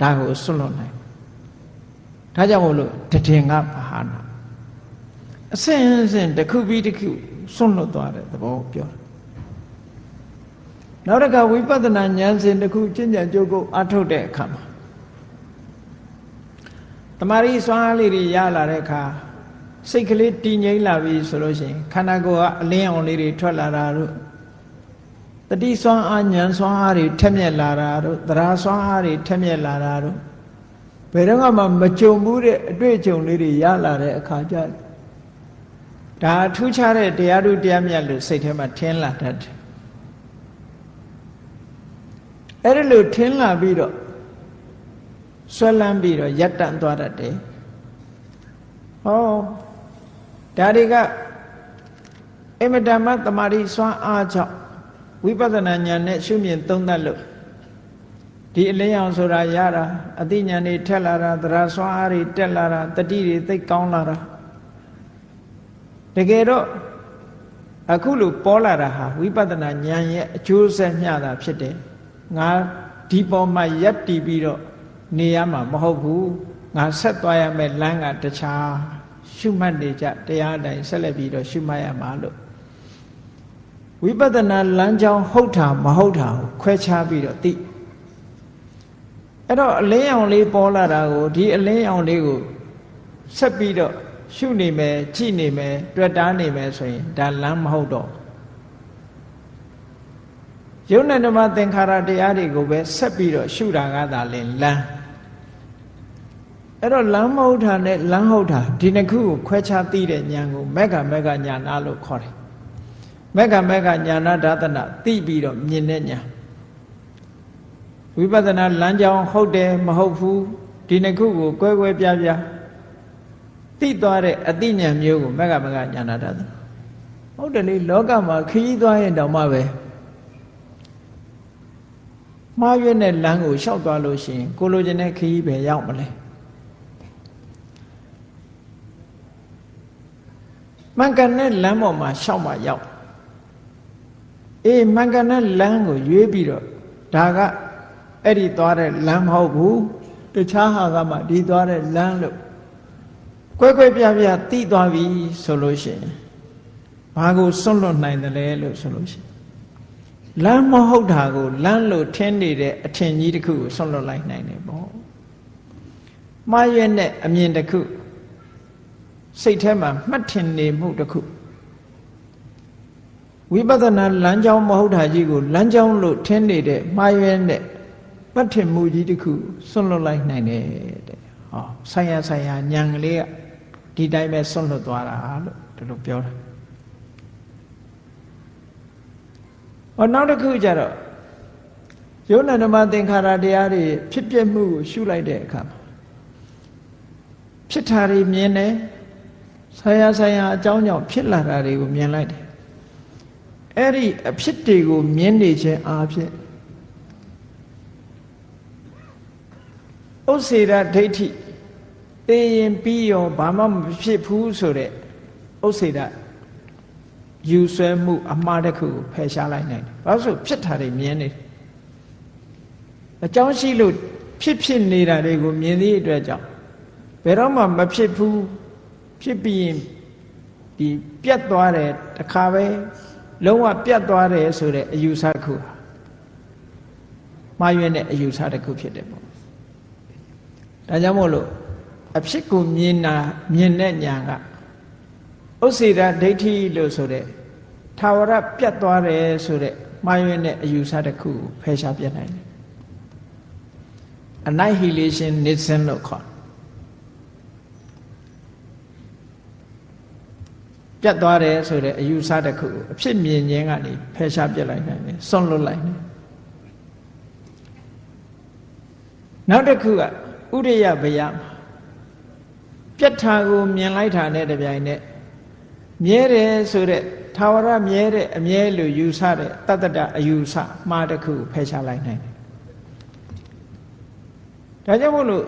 ဒါကိုဆွန့်လွတ်နိုင်ဒါကြောင့်မို့လို့တည်ငါဘာဟာနာအစဉ်အစဉ်တစ်ခုပြီးတစ်ခုဆွန့်လွတ်သွားတဲ့သဘောပြောတယ်နောက်တစ်ခါဝိပဿနာဉာဏ်စဉ်တစ်ခုကျင့်ကြံကြိုးကိုအထုတ်တဲ့အခါမှာတမာရီစွမ်းအားလေးတွေရလာတဲ့အခါစိတ်ကလေးတည်ငြိမ်လာပြီဆိုလို့ရှိရင်ခန္ဓာကိုယ်ကအလင်းအောင်လေးတွေထွက်လာတာတို့တတိစွမ်းအားဉာဏ်စွမ်းအားတွေထက်မြက်လာတာတို့သရာစွမ်းအားတွေထက်မြက်လာတာတို့ဘယ်တော့မှမကြုံဘူးတဲ့အတွေ့အကြုံလေးတွေရလာတဲ့အခါကျဒါထူးခြားတဲ့တရားတို့တရားမြတ်လို့စိတ်ထဲမှာထင်လာတတ်တယ်အဲ့ဒါလို့ထင်လာပြီးတော့ဆွဲလန်းပြီးတော့ရပ်တန့်သွားတတ်တယ်ဟောဒါတွေကအမတမတမာရီစွမ်းအားကြောင့်ဝိပဿနာဉာဏ်နဲ့ရှုမြင်သုံးသပ်လို့ဒီအလင်းအောင်ဆိုတာရတာအသိဉာဏ်တွေထက်လာတာသရစွမ်းအားတွေတက်လာတာတတိတွေသိကောင်းလာတာတကယ်တော့ အခုလိုပေါ်လာတာဟာဝိပဿနာဉာဏ်ရဲ့အကျိုးဆက်မျှတာဖြစ်တယ်ငါဒီပေါ်မှာရပ်တည်ပြီးတော့နေရမှာမဟုတ်ဘူးငါဆက်သွားရမယ်လမ်းကတခြားရှုမှတ်နေကြတရားတိုင်းဆက်လက်ပြီးတော့ရှုမှတ်ရမှာလို့ဝိပဿနာလမ်းကြောင်းဟုတ်တာမဟုတ်တာကိုခွဲခြားပြီးတော့သိအဲ့တော့အလင်းရောင်လေးပေါ်လာတာကိုဒီအလင်းရောင်လေးကိုဆက်ပြီးတော့ရှုနေမယ်ကြည့်နေမယ်တွေ့တာနေမယ်ဆိုရင်ဒါလမ်းမဟုတ်တော့ယုံနဲ့ဓမ္မသင်္ခါရတရားတွေကိုပဲဆက်ပြီးတော့ရှုတာကသာလင်လမ်းအဲ့တော့လမ်းမဟုတ်တာနဲ့လမ်းဟုတ်တာဒီနှစ်ခုကိုခွဲခြားသိတဲ့ဉာဏ်ကိုမက္ခမက္ခဉာဏလို့ခေါ်တယ်မက္ခမက္ခဉာဏဒါသနာသိပြီးတော့မြင်တဲ့ဉာဏ်ဝိပဿနာလမ်းကြောင်းဟုတ်တယ်မဟုတ်ဘူးဒီနှစ်ခုကိုကွဲကွဲပြားပြားသိသွားတဲ့အသိဉာဏ်မျိုးကိုမက္ခမက္ခဉာဏဒါသနာဟုတ်တယ်လေလောကမှာခရီးသွားရင်တောင်မှပဲမှားရွေးတဲ့လမ်းကိုလျှောက်သွားလို့ရှိရင်ကိုလိုချင်တဲ့ခရီးပဲရောက်မလဲမှန်ကန်တဲ့လမ်းပေါ်မှာလျှောက်မှရောက်အေးမှန်ကန်တဲ့လမ်းကိုရွေးပြီးတော့ဒါကအဲ့ဒီသွားတဲ့လမ်းမဟုတ်ဘူးတခြားဟာကမှဒီသွားတဲ့လမ်းလို့ကွဲကွဲပြားပြားသိသွားပြီဆိုလို့ရှိရင်ဘာကိုစွန့်လွတ်နိုင်တယ်လဲလို့ဆိုလို့ရှိရင်လမ်းမဟုတ်တာကိုလမ်းလို့ထင်နေတဲ့အထင်ကြီးတစ်ခုကိုစွန့်လွတ်လိုက်နိုင်တယ်ပေါ့မှားရွေးတဲ့အမြင်တစ်ခုစိတ်ထဲမှာမှတ်ထင်နေမှုတစ်ခုဝိပဿနာလမ်းကြောင်းမဟုတ်တာကြီးကိုလမ်းကြောင်းလို့ထင်နေတဲ့မှားရွေးတဲ့မှတ်ထင်မှုကြီးတစ်ခုစွန့်လွတ်လိုက်နိုင်တယ်တဲ့ဟောဆိုင်ရာဆိုင်ရာဉာဏ်ကလေးကဒီတိုင်းပဲစွန့်လွတ်သွားတာလို့ဒီလိုပြောတာနောက်တစ်ခုကျတော့ယုံနာဓမ္မသင်္ခါရတရားတွေဖြစ်ပျက်မှုကိုရှုလိုက်တဲ့အခါမှာဖြစ်တာတွေမြင်တယ်ဆရာဆရာအကြောင်းကြောင့်ဖြစ်လာတာတွေကိုမြင်လိုက်တယ်အဲ့ဒီအဖြစ်တွေကိုမြင်နေခြင်းအပြင်ဥစ္စေရဒိဋ္ဌိသိရင်ပြီးရောဘာမှမဖြစ်ဘူးဆိုတဲ့ဥစ္စေရယူဆွဲမှုအမှားတစ်ခုကိုဖယ်ရှားလိုက်နိုင်တယ်။ဘာလို့ဆိုဖြစ်တာတွေမြင်နေတယ်။အကြောင်းရှိလို့ဖြစ်နေတာတွေကိုမြင်သည့်အတွက်ကြောင့်ဘယ်တော့မှမဖြစ်ဘူးဖြစ်ပြီးရင်ဒီပြတ်သွားတယ်တခါပဲလုံးဝပြတ်သွားတယ်ဆိုတဲ့အယူဆတစ်ခုမှားယွင်းတဲ့အယူဆတစ်ခုဖြစ်တယ်ပေါ့။ဒါကြောင့်မို့လို့အဖြစ်ကိုမြင်တဲ့ဉာဏ်ကဥစ္စေရဒိဋ္ဌိလို့ဆိုတဲ့ထာဝရပြတ်သွားတယ်ဆိုတဲ့မှားယွင်းတဲ့အယူဆတစ်ခုကိုဖယ်ရှားပြနိုင်တယ် Annihilationism လို့ခေါ်ပြတ်သွားတယ်ဆိုတဲ့အယူဆတစ်ခုကိုအဖြစ်မြင်ခြင်းကနေဖယ်ရှားပြလိုက်နိုင်တယ်စွန့်လွတ်လိုက်တယ်နောက်တစ်ခုကဥရိယဘယပြတ်တာကိုမြင်လိုက်တာနဲ့တပြိုင်နက်မြဲတယ်ဆိုတဲ့ထာဝရမြဲတဲ့အမြဲလို့ယူဆတဲ့တတ္တတအယူဆမှားတစ်ခုဖယ်ရှားလိုက်နိုင်တယ်ဒါကြောင့်မို့လို့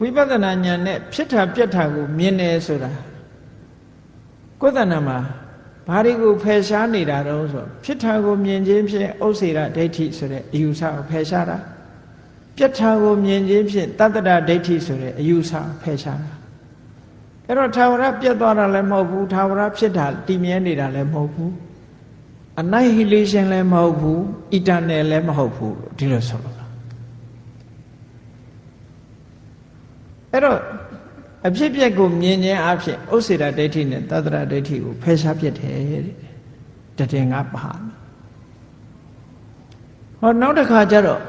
ဝိပဿနာဉာဏ်နဲ့ဖြစ်တာပြတ်တာကိုမြင်တယ်ဆိုတာကိုယ်တဏ္ဍာမှာဘာတွေကိုဖယ်ရှားနေတာတော့ဆိုဖြစ်တာကိုမြင်ခြင်းဖြင့်ဥစ္စေရဒိဋ္ဌိဆိုတဲ့အယူဆကိုဖယ်ရှားတာပြတ်တာကိုမြင်ခြင်းဖြင့်တတ္တတဒိဋ္ဌိဆိုတဲ့အယူဆဖယ်ရှားတာအဲ့တော့ထာဝရပြတ်သွားတာလည်းမဟုတ်ဘူးထာဝရဖြစ်တာတည်မြဲနေတာလည်းမဟုတ်ဘူး annihilation လည်းမဟုတ်ဘူး eternal လည်းမဟုတ်ဘူးဒီလိုဆိုလို့အဲ့တော့အဖြစ်ပြက်ကိုမြင်ခြင်းအဖြစ်ဥစ္စေရဒိဋ္ဌိနဲ့တတ္တရဒိဋ္ဌိကိုဖယ်ရှားပြစ်တယ်တည်ငါပါဟောနောက်တစ်ခါကျတော့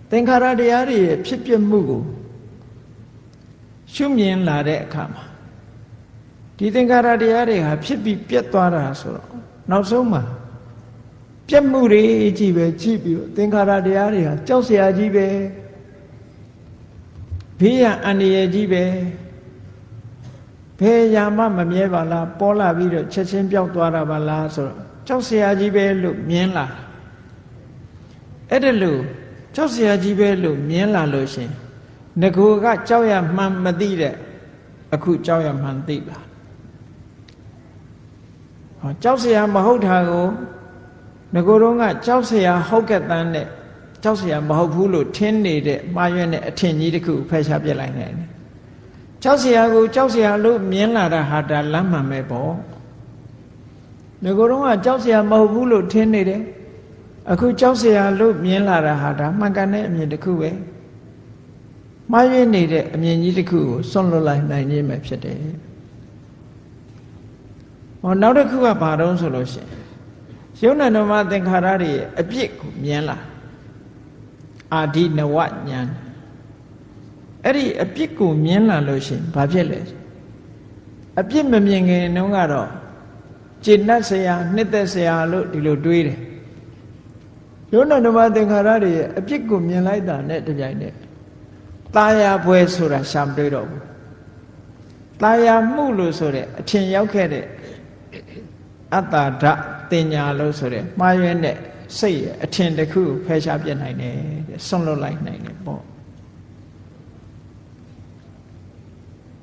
သင်္ခါရတရားတွေရဲ့ဖြစ်ပြမှုကိုရှုမြင်လာတဲ့အခါမှာဒီသင်္ခါရတရားတွေဟာဖြစ်ပြီးပြတ်သွားတာဆိုတော့နောက်ဆုံးမှာပြတ်မှုတွေကြီးပဲကြည့်ပြီးတော့သင်္ခါရတရားတွေဟာကြောက်စရာကြီးပဲဘေးရန်အန္တရာယ်ကြီးပဲဘယ်ရာမှမမြဲပါလားပေါ်လာပြီးတော့ချက်ချင်းပျောက်သွားတာပါလားဆိုတော့ကြောက်စရာကြီးပဲလို့မြင်လာအဲ့ဒါလို့ကြောက်စရာကြီးပဲလို့မြင်လာလို့ရှင်ငကိုကကြောက်ရမှန်မသိတဲ့အခုကြောက်ရမှန်သိပါ ကြောက်เสียမဟုတ်တာကိုငကိုတော့ကကြောက်เสียဟုတ်ကဲ့တန်းနဲ့ကြောက်เสียမဟုတ်ဘူးလို့ထင်နေတဲ့မှားရွံ့တဲ့အထင်ကြီးတစ်ခုဖယ်ရှားပြစ်လိုက်နိုင်တယ်ကြောက်เสียကိုကြောက်เสียလို့မြင်လာတာဟာဒါလမ်းမှန်ပဲပေါ့ငကိုတော့ကကြောက်เสียမဟုတ်ဘူးလို့ထင်နေတယ်အခုကြောက်เสียလို့မြင်လာတာဟာဒါမှန်ကန်တဲ့အမြင်တစ်ခုပဲမှားရွံ့နေတဲ့အမြင်ကြီးတစ်ခုကိုစွန့်လွတ်လိုက်နိုင်ခြင်းပဲဖြစ်တယ်နောက်တစ်ခုကဘာတုံးဆိုလို့ရှိရင်ယုံနာဓမ္မသင်္ခါရတွေရဲ့အပြစ်ကိုမြင်လာအာဒီနဝဉာဏ်အဲ့ဒီအပြစ်ကိုမြင်လာလို့ရှိရင်ဘာဖြစ်လဲအပြစ်မမြင်ခင်တုန်းကတော့ကျေနပ်စရာနှစ်သက်စရာလို့ဒီလိုတွေးတယ်ယုံနာဓမ္မသင်္ခါရတွေရဲ့အပြစ်ကိုမြင်လိုက်တာနဲ့တပြိုင်နက်ตายာပွဲဆိုတာရှာမတွေးတော့ဘူးตายာမှုလို့ဆိုတဲ့အထင်ရောက်ခဲ့တဲ့အတ္တဓာတ်တင်ညာလို့ဆိုတဲ့မှားယွင်းတဲ့စိတ်ရဲ့အထင်တစ်ခုဖယ်ရှားပြစ်နိုင်တယ်တဲ့ဆွန့်လွတ်လိုက်နိုင်တယ်ပေါ့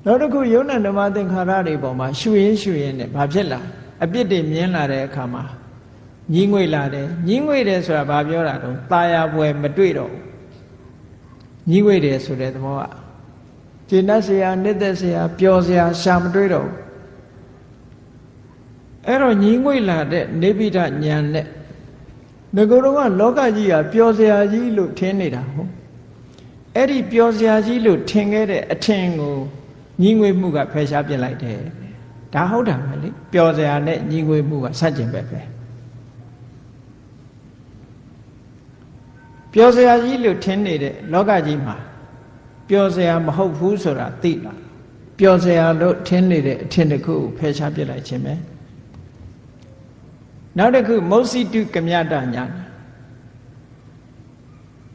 နောက်တစ်ခုယုံနာဓမ္မသင်္ခါရတွေပေါ်မှာရှုရင်နဲ့ဘာဖြစ်လာအပြစ်တွေမြင်လာတဲ့အခါမှာညှိငွေ့လာတယ်ညှိငွေ့တယ်ဆိုတာဘာပြောတာတော့ตายာပွဲမတွေ့တော့ဘူးညှိငွေ့တယ်ဆိုတဲ့သဘောကကျေနပ်စရာနှစ်သက်စရာပျော်စရာရှာမတွေ့တော့ဘူးအဲ့တော့ညီငွေ့လာတဲ့နေပိဋကဉာဏ်နဲ့ငကိုယ်တော်ကလောကကြီးကပျော်စရာကြီးလို့ထင်နေတာဟုတ်အဲ့ဒီပျော်စရာကြီးလို့ထင်ခဲ့တဲ့အထင်ကိုညီငွေ့မှုကဖယ်ရှားပြစ်လိုက်တယ်ဒါဟုတ်တာပဲလေပျော်စရာနဲ့ညီငွေ့မှုကဆန့်ကျင်ဘက်ပဲပျော်စရာကြီးလို့ထင်နေတဲ့လောကကြီးမှာပျော်စရာမဟုတ်ဘူးဆိုတာသိလာပျော်စရာလို့ထင်နေတဲ့အထင်တစ်ခုကိုဖယ်ရှားပြစ်လိုက်ခြင်းပဲနောက်တစ်ခုမௌစီတုကမြတညာ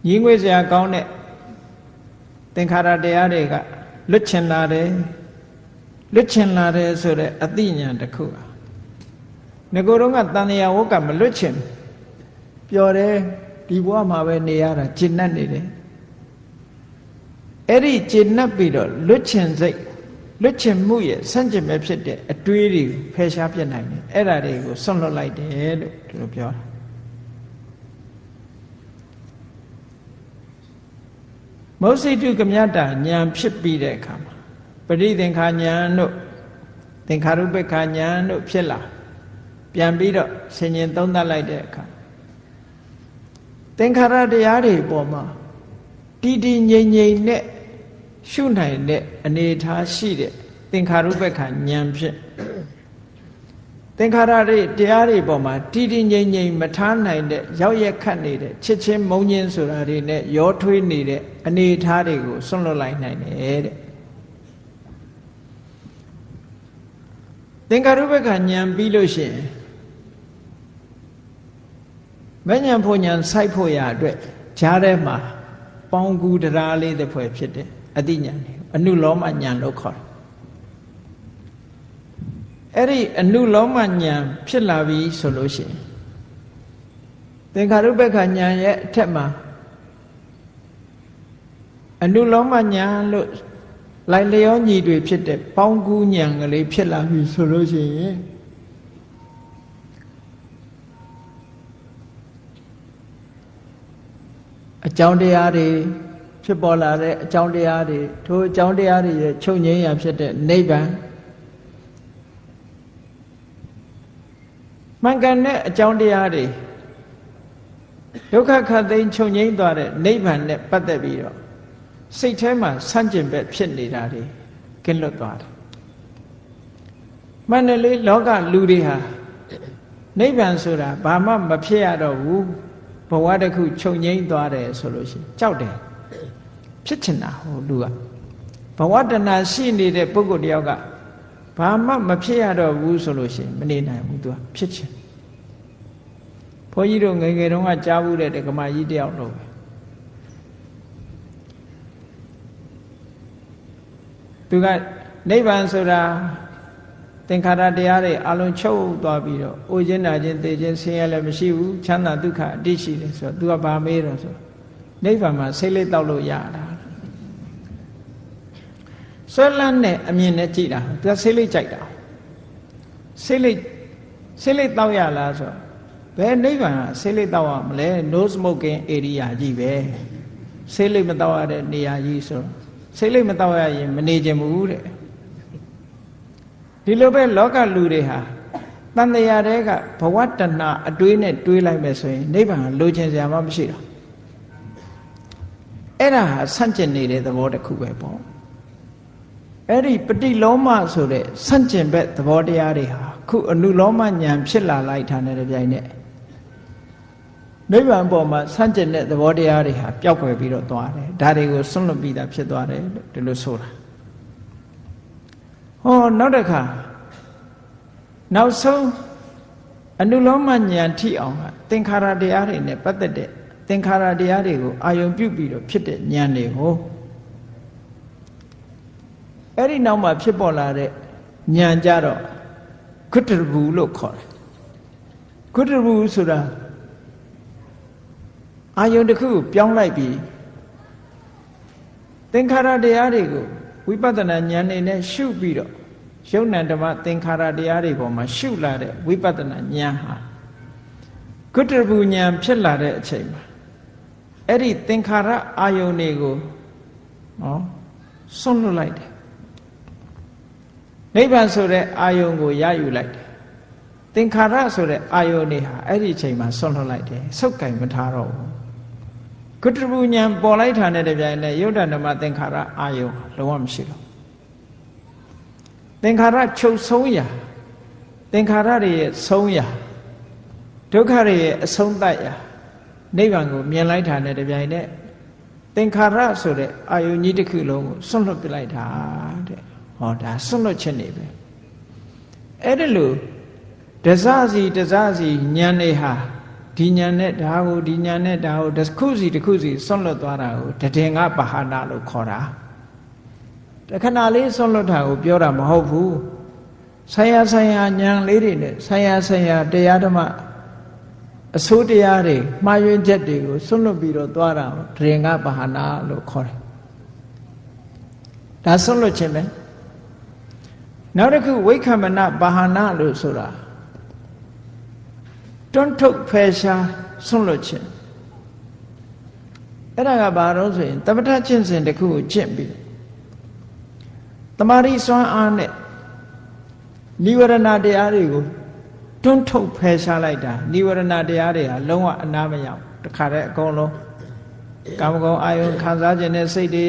ညီငွေစရာကောင်းတဲ့သင်္ခါရတရားတွေကလွတ်ချင်လာတယ်ဆိုတဲ့အသိဉာဏ်တစ်ခုငကိုယ်တော့ကတန်မြာဝကမလွတ်ချင်ပျော်တယ်ဒီဘဝမှာပဲနေရတာကျဉ်တ်နေတယ်အဲ့ဒီကျဉ်တ်ပြီးတော့လွတ်ချင်စိတ်လွတ်ချင်မှုရဲ့ဆန့်ကျင်ပဲဖြစ်တဲ့အတွေးတွေကိုဖယ်ရှားပြစ်နိုင်တယ်အဲ့ဒါတွေကိုဆွန့်လွတ်လိုက်တယ်လို့ဒီလိုပြောတာမௌစိတုကမြတ္တဉာဏ်ဖြစ်ပြီးတဲ့အခါမှာပရိသင်္ခာဉာဏ်တို့သင်္ခါရုပ္ပခာဉာဏ်တို့ဖြစ်လာပြန်ပြီးတော့ဆင်ញင်သုံးသပ်လိုက်တဲ့အခါသင်္ခါရတရားတွေပေါ်မှာတည်တည်ငြိမ်ငြိမ်နဲ့ရှုနိုင်တဲ့အနေအထားရှိတဲ့သင်္ခါရုပ္ပခာဉာဏ်ဖြစ်သင်္ခါရတွေတရားတွေပေါ်မှာတည်တည်ငြိမ်ငြိမ်မထားနိုင်တဲ့ရောက်ရက်ခတ်နေတဲ့ချစ်ချင်းမုန်းချင်းဆိုတာတွေနဲ့ရောထွေးနေတဲ့အနေအထားတွေကိုဆွန့်လွတ်လိုက်နိုင်တယ်တဲ့သင်္ခါရုပ္ပခာဉာဏ်ပြီးလို့ရှိရင်မဉဏ်ဖို့ဉာဏ်စိုက်ဖို့ရအတွက်ဈာထဲမှာပေါင်းကူတရားလေးတစ်ဖွဲ့ဖြစ်တဲ့အတိဉာဏ်အနုလောမဉာဏ်လို့ခေါ်တယ်အဲ့ဒီအနုလောမဉာဏ်ဖြစ်လာပြီဆိုလို့ရှိရင်သင်္ခါရုပ္ပခာဉာဏ်ရဲ့အထက်မှာအနုလောမဉာဏ်လို့လိုက်လျောညီတွေဖြစ်တဲ့ပေါင်းကူဉာဏ်ကလေးဖြစ်လာပြီဆိုလို့ရှိရင်အကြောင်းတရားတွေဖြစ်ပေါ်လာတဲ့အကြောင်းတရားတွေထိုအကြောင်းတရားတွေရဲ့ချုပ်ငြိမ်းရာဖြစ်တဲ့နိဗ္ဗာန်မှန်ကန်တဲ့အကြောင်းတရားတွေဒုက္ခခတ်သိမ်းချုပ်ငြိမ်းသွားတဲ့နိဗ္ဗာန်နဲ့ပတ်သက်ပြီးတော့စိတ်ထဲမှာဆန့်ကျင်ဘက်ဖြစ်နေတာတွေကင်းလွတ်သွားတယ်မှန်တယ်လေလောကလူတွေဟာနိဗ္ဗာန်ဆိုတာဘာမှမဖြစ်ရတော့ဘူးဘဝတစ်ခုချုပ်ငြိမ်းသွားတယ်ဆိုလို့ရှိရင်ကြောက်တယ်ဖြစ်ချင်တာဟိုလူကဘဝတဏှာရှိနေတဲ့ပုဂ္ဂိုလ်တယောက်ကဘာမှမဖြစ်ရတော့ဘူးဆိုလို့ရှိရင်မနေနိုင်ဘူးသူကဖြစ်ချင်ဘုန်းကြီးတို့ငယ်ငယ်တုန်းကကြားဘူးတဲ့ဓမ္မကြီးတယောက်လို့သူကနိဗ္ဗာန်ဆိုတာသင်္ခါရတရားတွေအလုံးချုပ်သွားပြီးတော့အိုခြင်းနာခြင်းသိခြင်းဆင်းရဲလည်းမရှိဘူးချမ်းသာဒုက္ခအတိရှိတယ်ဆိုတော့သူကဘာမေးတော့ဆိုနိဗ္ဗာန်မှာဆိတ်လေးတောက်လို့ရတာဆွဲလန်းတဲ့အမြင်နဲ့ကြည့်တာသူကဆိတ်လေးကြိုက်တာဆိတ်လေး ဆေးလိပ်တောက်ရလားဆိုဘယ်နိဗ္ဗာန်ကဆေးလိပ်တောက်ရမလဲ no smoking area ကြီးပဲဆေးလိပ်မတောက်ရတဲ့နေရာကြီးဆိုဆေးလိပ်မတောက်ရရင်မနေချင်ဘူးတဲ့ဒီလိုပဲလောကလူတွေဟာတန်တရားတွေကဘဝတဏှာအတွေးနဲ့တွေးလိုက်မယ်ဆိုရင်နိဗ္ဗာန်လိုချင်စရာမှမရှိတော့အဲ့ဒါဟာဆန့်ကျင်နေတဲ့သဘောတစ်ခုပဲပေါ့အဲ့ဒီပฏิလောမဆိုတဲ့ဆန့်ကျင်ဘက်သဘောတရားတွေဟာခုအနုလောမဉာဏ်ဖြစ်လာလိုက်တာနဲ့တပြိုင်နက်နိဗ္ဗာန်ပေါ်မှာဆန့်ကျင်တဲ့သဘောတရားတွေဟာပျောက်ကွယ်ပြီးတော့သွားတယ်ဒါတွေကိုဆွန့်လွတ်ပြီးသားဖြစ်သွားတယ်လို့ဒီလိုဆိုတာဟောနောက်တစ်ခါနောက်ဆုံးအနုလောမဉာဏ်ထိအောင်ကသင်္ခါရတရားတွေနဲ့ပတ်သက်တဲ့သင်္ခါရတရားတွေကိုအာယုံပြုပြီးတော့ဖြစ်တဲ့ဉာဏ်တွေကိုအဲ့ဒီနောက်မှာဖြစ်ပေါ်လာတဲ့ဉာဏ်ကြတော့ခွတ္တရဘူးလို့ခေါ်တယ်ခွတ္တရဘူးဆိုတာအာယုံတစ်ခုကိုပြောင်းလိုက်ပြီးသင်္ခါရတရားတွေကိုဝိပဿနာဉာဏ်နဲ့ရှုပြီးတော့ယုံ nant ဓမ္မသင်္ခါရတရားတွေပေါ်မှာရှုလာတဲ့ဝိပဿနာဉာဏ်ဟာခွတ္တရဘူးဉာဏ်ဖြစ်လာတဲ့အချိန်မှာအဲ့ဒီသင်္ခါရအာယုန်တွေကိုဆွန့်လွတ်လိုက်တယ်နိဗ္ဗာန်ဆိုတဲ့အာယုန်ကိုရယူလိုက်တယ်သင်္ခါရဆိုတဲ့အာယုန်တွေဟာအဲ့ဒီအချိန်မှာဆွန့်လွတ်လိုက်တယ်ဆုပ်ကင်မထားတော့ဘူးခွတ္တရဘူးဉာဏ်ပေါ်လိုက်တာနဲ့တပြိုင်နက်ယုတ်တဓမ္မသင်္ခါရအာယုန်လုံးဝမရှိတော့သင်္ခါရချုပ်ဆုံးရာသင်္ခါရတွေရဲ့ဆုံးရာဒုက္ခတွေရဲ့အဆုံးသတ်ရာနိဗ္ဗာန်ကိုမြင်လိုက်တာနဲ့တပြိုင်နက်သင်္ခါရဆိုတဲ့အာယုန်ကြီးတစ်ခုလုံးကိုဆွန့်လွတ်ပြလိုက်တာတဲ့ဟောဒါဆွန့်လွတ်ခြင်းနေပဲအဲ့ဒါလို့တစစီတစစီဉာဏ်တွေဟာဒီဉာဏ်နဲ့ဒါကိုဒီဉာဏ်နဲ့ဒါကိုတစ်ခုစီတစ်ခုစီဆွန့်လွတ်သွားတာကိုတည်ငါပါဟနာလို့ခေါ်တာတခဏလေးဆွန့်လွတ်တာကိုပြောတာမဟုတ်ဘူးဆိုင်ရာဆိုင်ရာဉာဏ်လေးတွေနဲ့ဆိုင်ရာဆိုင်ရာတရားဓမ္မအစိုးတရားတွေမှားယွင်းချက်တွေကိုဆွန့်လွတ်ပြီးတော့သွားတာတည်ငါပါဟနာလို့ခေါ်တယ်ဒါဆွန့်လွတ်ခြင်းပဲနောက်တစ်ခုဝိက္ခမနပါဟနာလို့ဆိုတာတွန်းထုတ်ဖယ်ရှားဆွန့်လွတ်ခြင်းအဲ့ဒါကဘာလို့ဆိုရင်သမထကျင့်စဉ်တစ်ခုကိုကျင့်ပြီးတမာရီစွမ်းအားနဲ့နိဝရဏတရားတွေကိုတွန်းထုတ်ဖယ်ရှားလိုက်တာနိဝရဏတရားတွေဟာလုံးဝအနာမရောက်တခါတည်းအကုန်လုံးကာမဂုဏ်အာယုခံစားခြင်းနဲ့စိတ်တွေ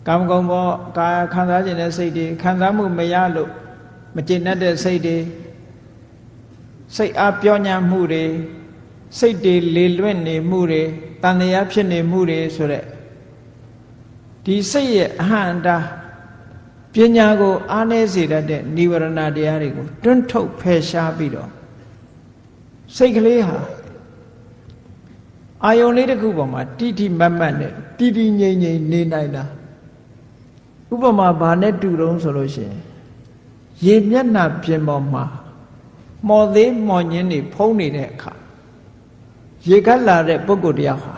ကာမဂုဏ်ဘောကာယခံစားခြင်းနဲ့စိတ်တွေခံစားမှုမရလို့မကျေနပ်တဲ့စိတ်တွေစိတ်အားပြောညံ့မှုတွေစိတ်တွေလေလွင့်နေမှုတွေတန်တရားဖြစ်နေမှုတွေဆိုတဲ့ဒီစိတ်ရဲ့အဟံတာပညာကိုအားနည်းစေတတ်တဲ့နိဝရဏတရားတွေကိုတွန်းထုတ်ဖယ်ရှားပြီးတော့စိတ်ကလေးဟာအာယုန်လေးတစ်ခုပေါ်မှာတိတိမတ်မတ်နဲ့တိတိငြိမ်ငြိမ်နေနိုင်တာဥပမာဘာနဲ့တူတုံးဆိုလို့ရှိရင်ရေမျက်နှာပြင်ပေါ်မှာမော်သေးမော်ညင်းတွေဖုံးနေတဲ့အခါရေကတ်လာတဲ့ပုဂ္ဂိုလ်တယောက်ဟာ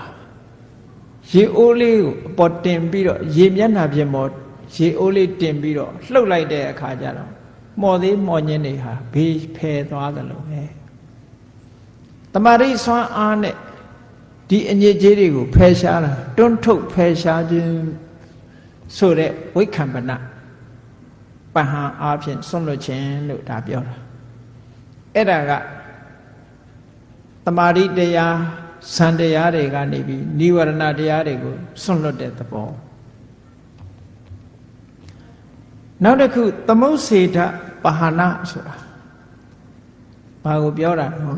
ရေအိုးလေးကိုအပေါ်တင်ပြီးတော့ရေမျက်နှာပြင်ပေါ်ရေအိုးလေးတင်ပြီးတော့လှုပ်လိုက်တဲ့အခါကျတော့မော်သေးမော်ညင်းတွေဟာဘေးဖယ်သွားသလိုပဲတမာရိစွမ်းအားနဲ့ဒီအညစ်အကြေးတွေကိုဖယ်ရှားတာတွန်းထုတ်ဖယ်ရှားခြင်းဆိုတဲ့ဝိက္ခမနပဟံအားဖြင့်ဆွန့်လွတ်ခြင်းလို့ဒါပြောတာအဲ့ဒါကတမာရိတရားဇန်တရားတွေကနေပြီးနိဝရဏတရားတွေကိုဆွန့်လွတ်တဲ့သဘောနောက်တစ်ခုသမုတ်စေတပဟနာဆိုတာဘာကိုပြောတာလဲ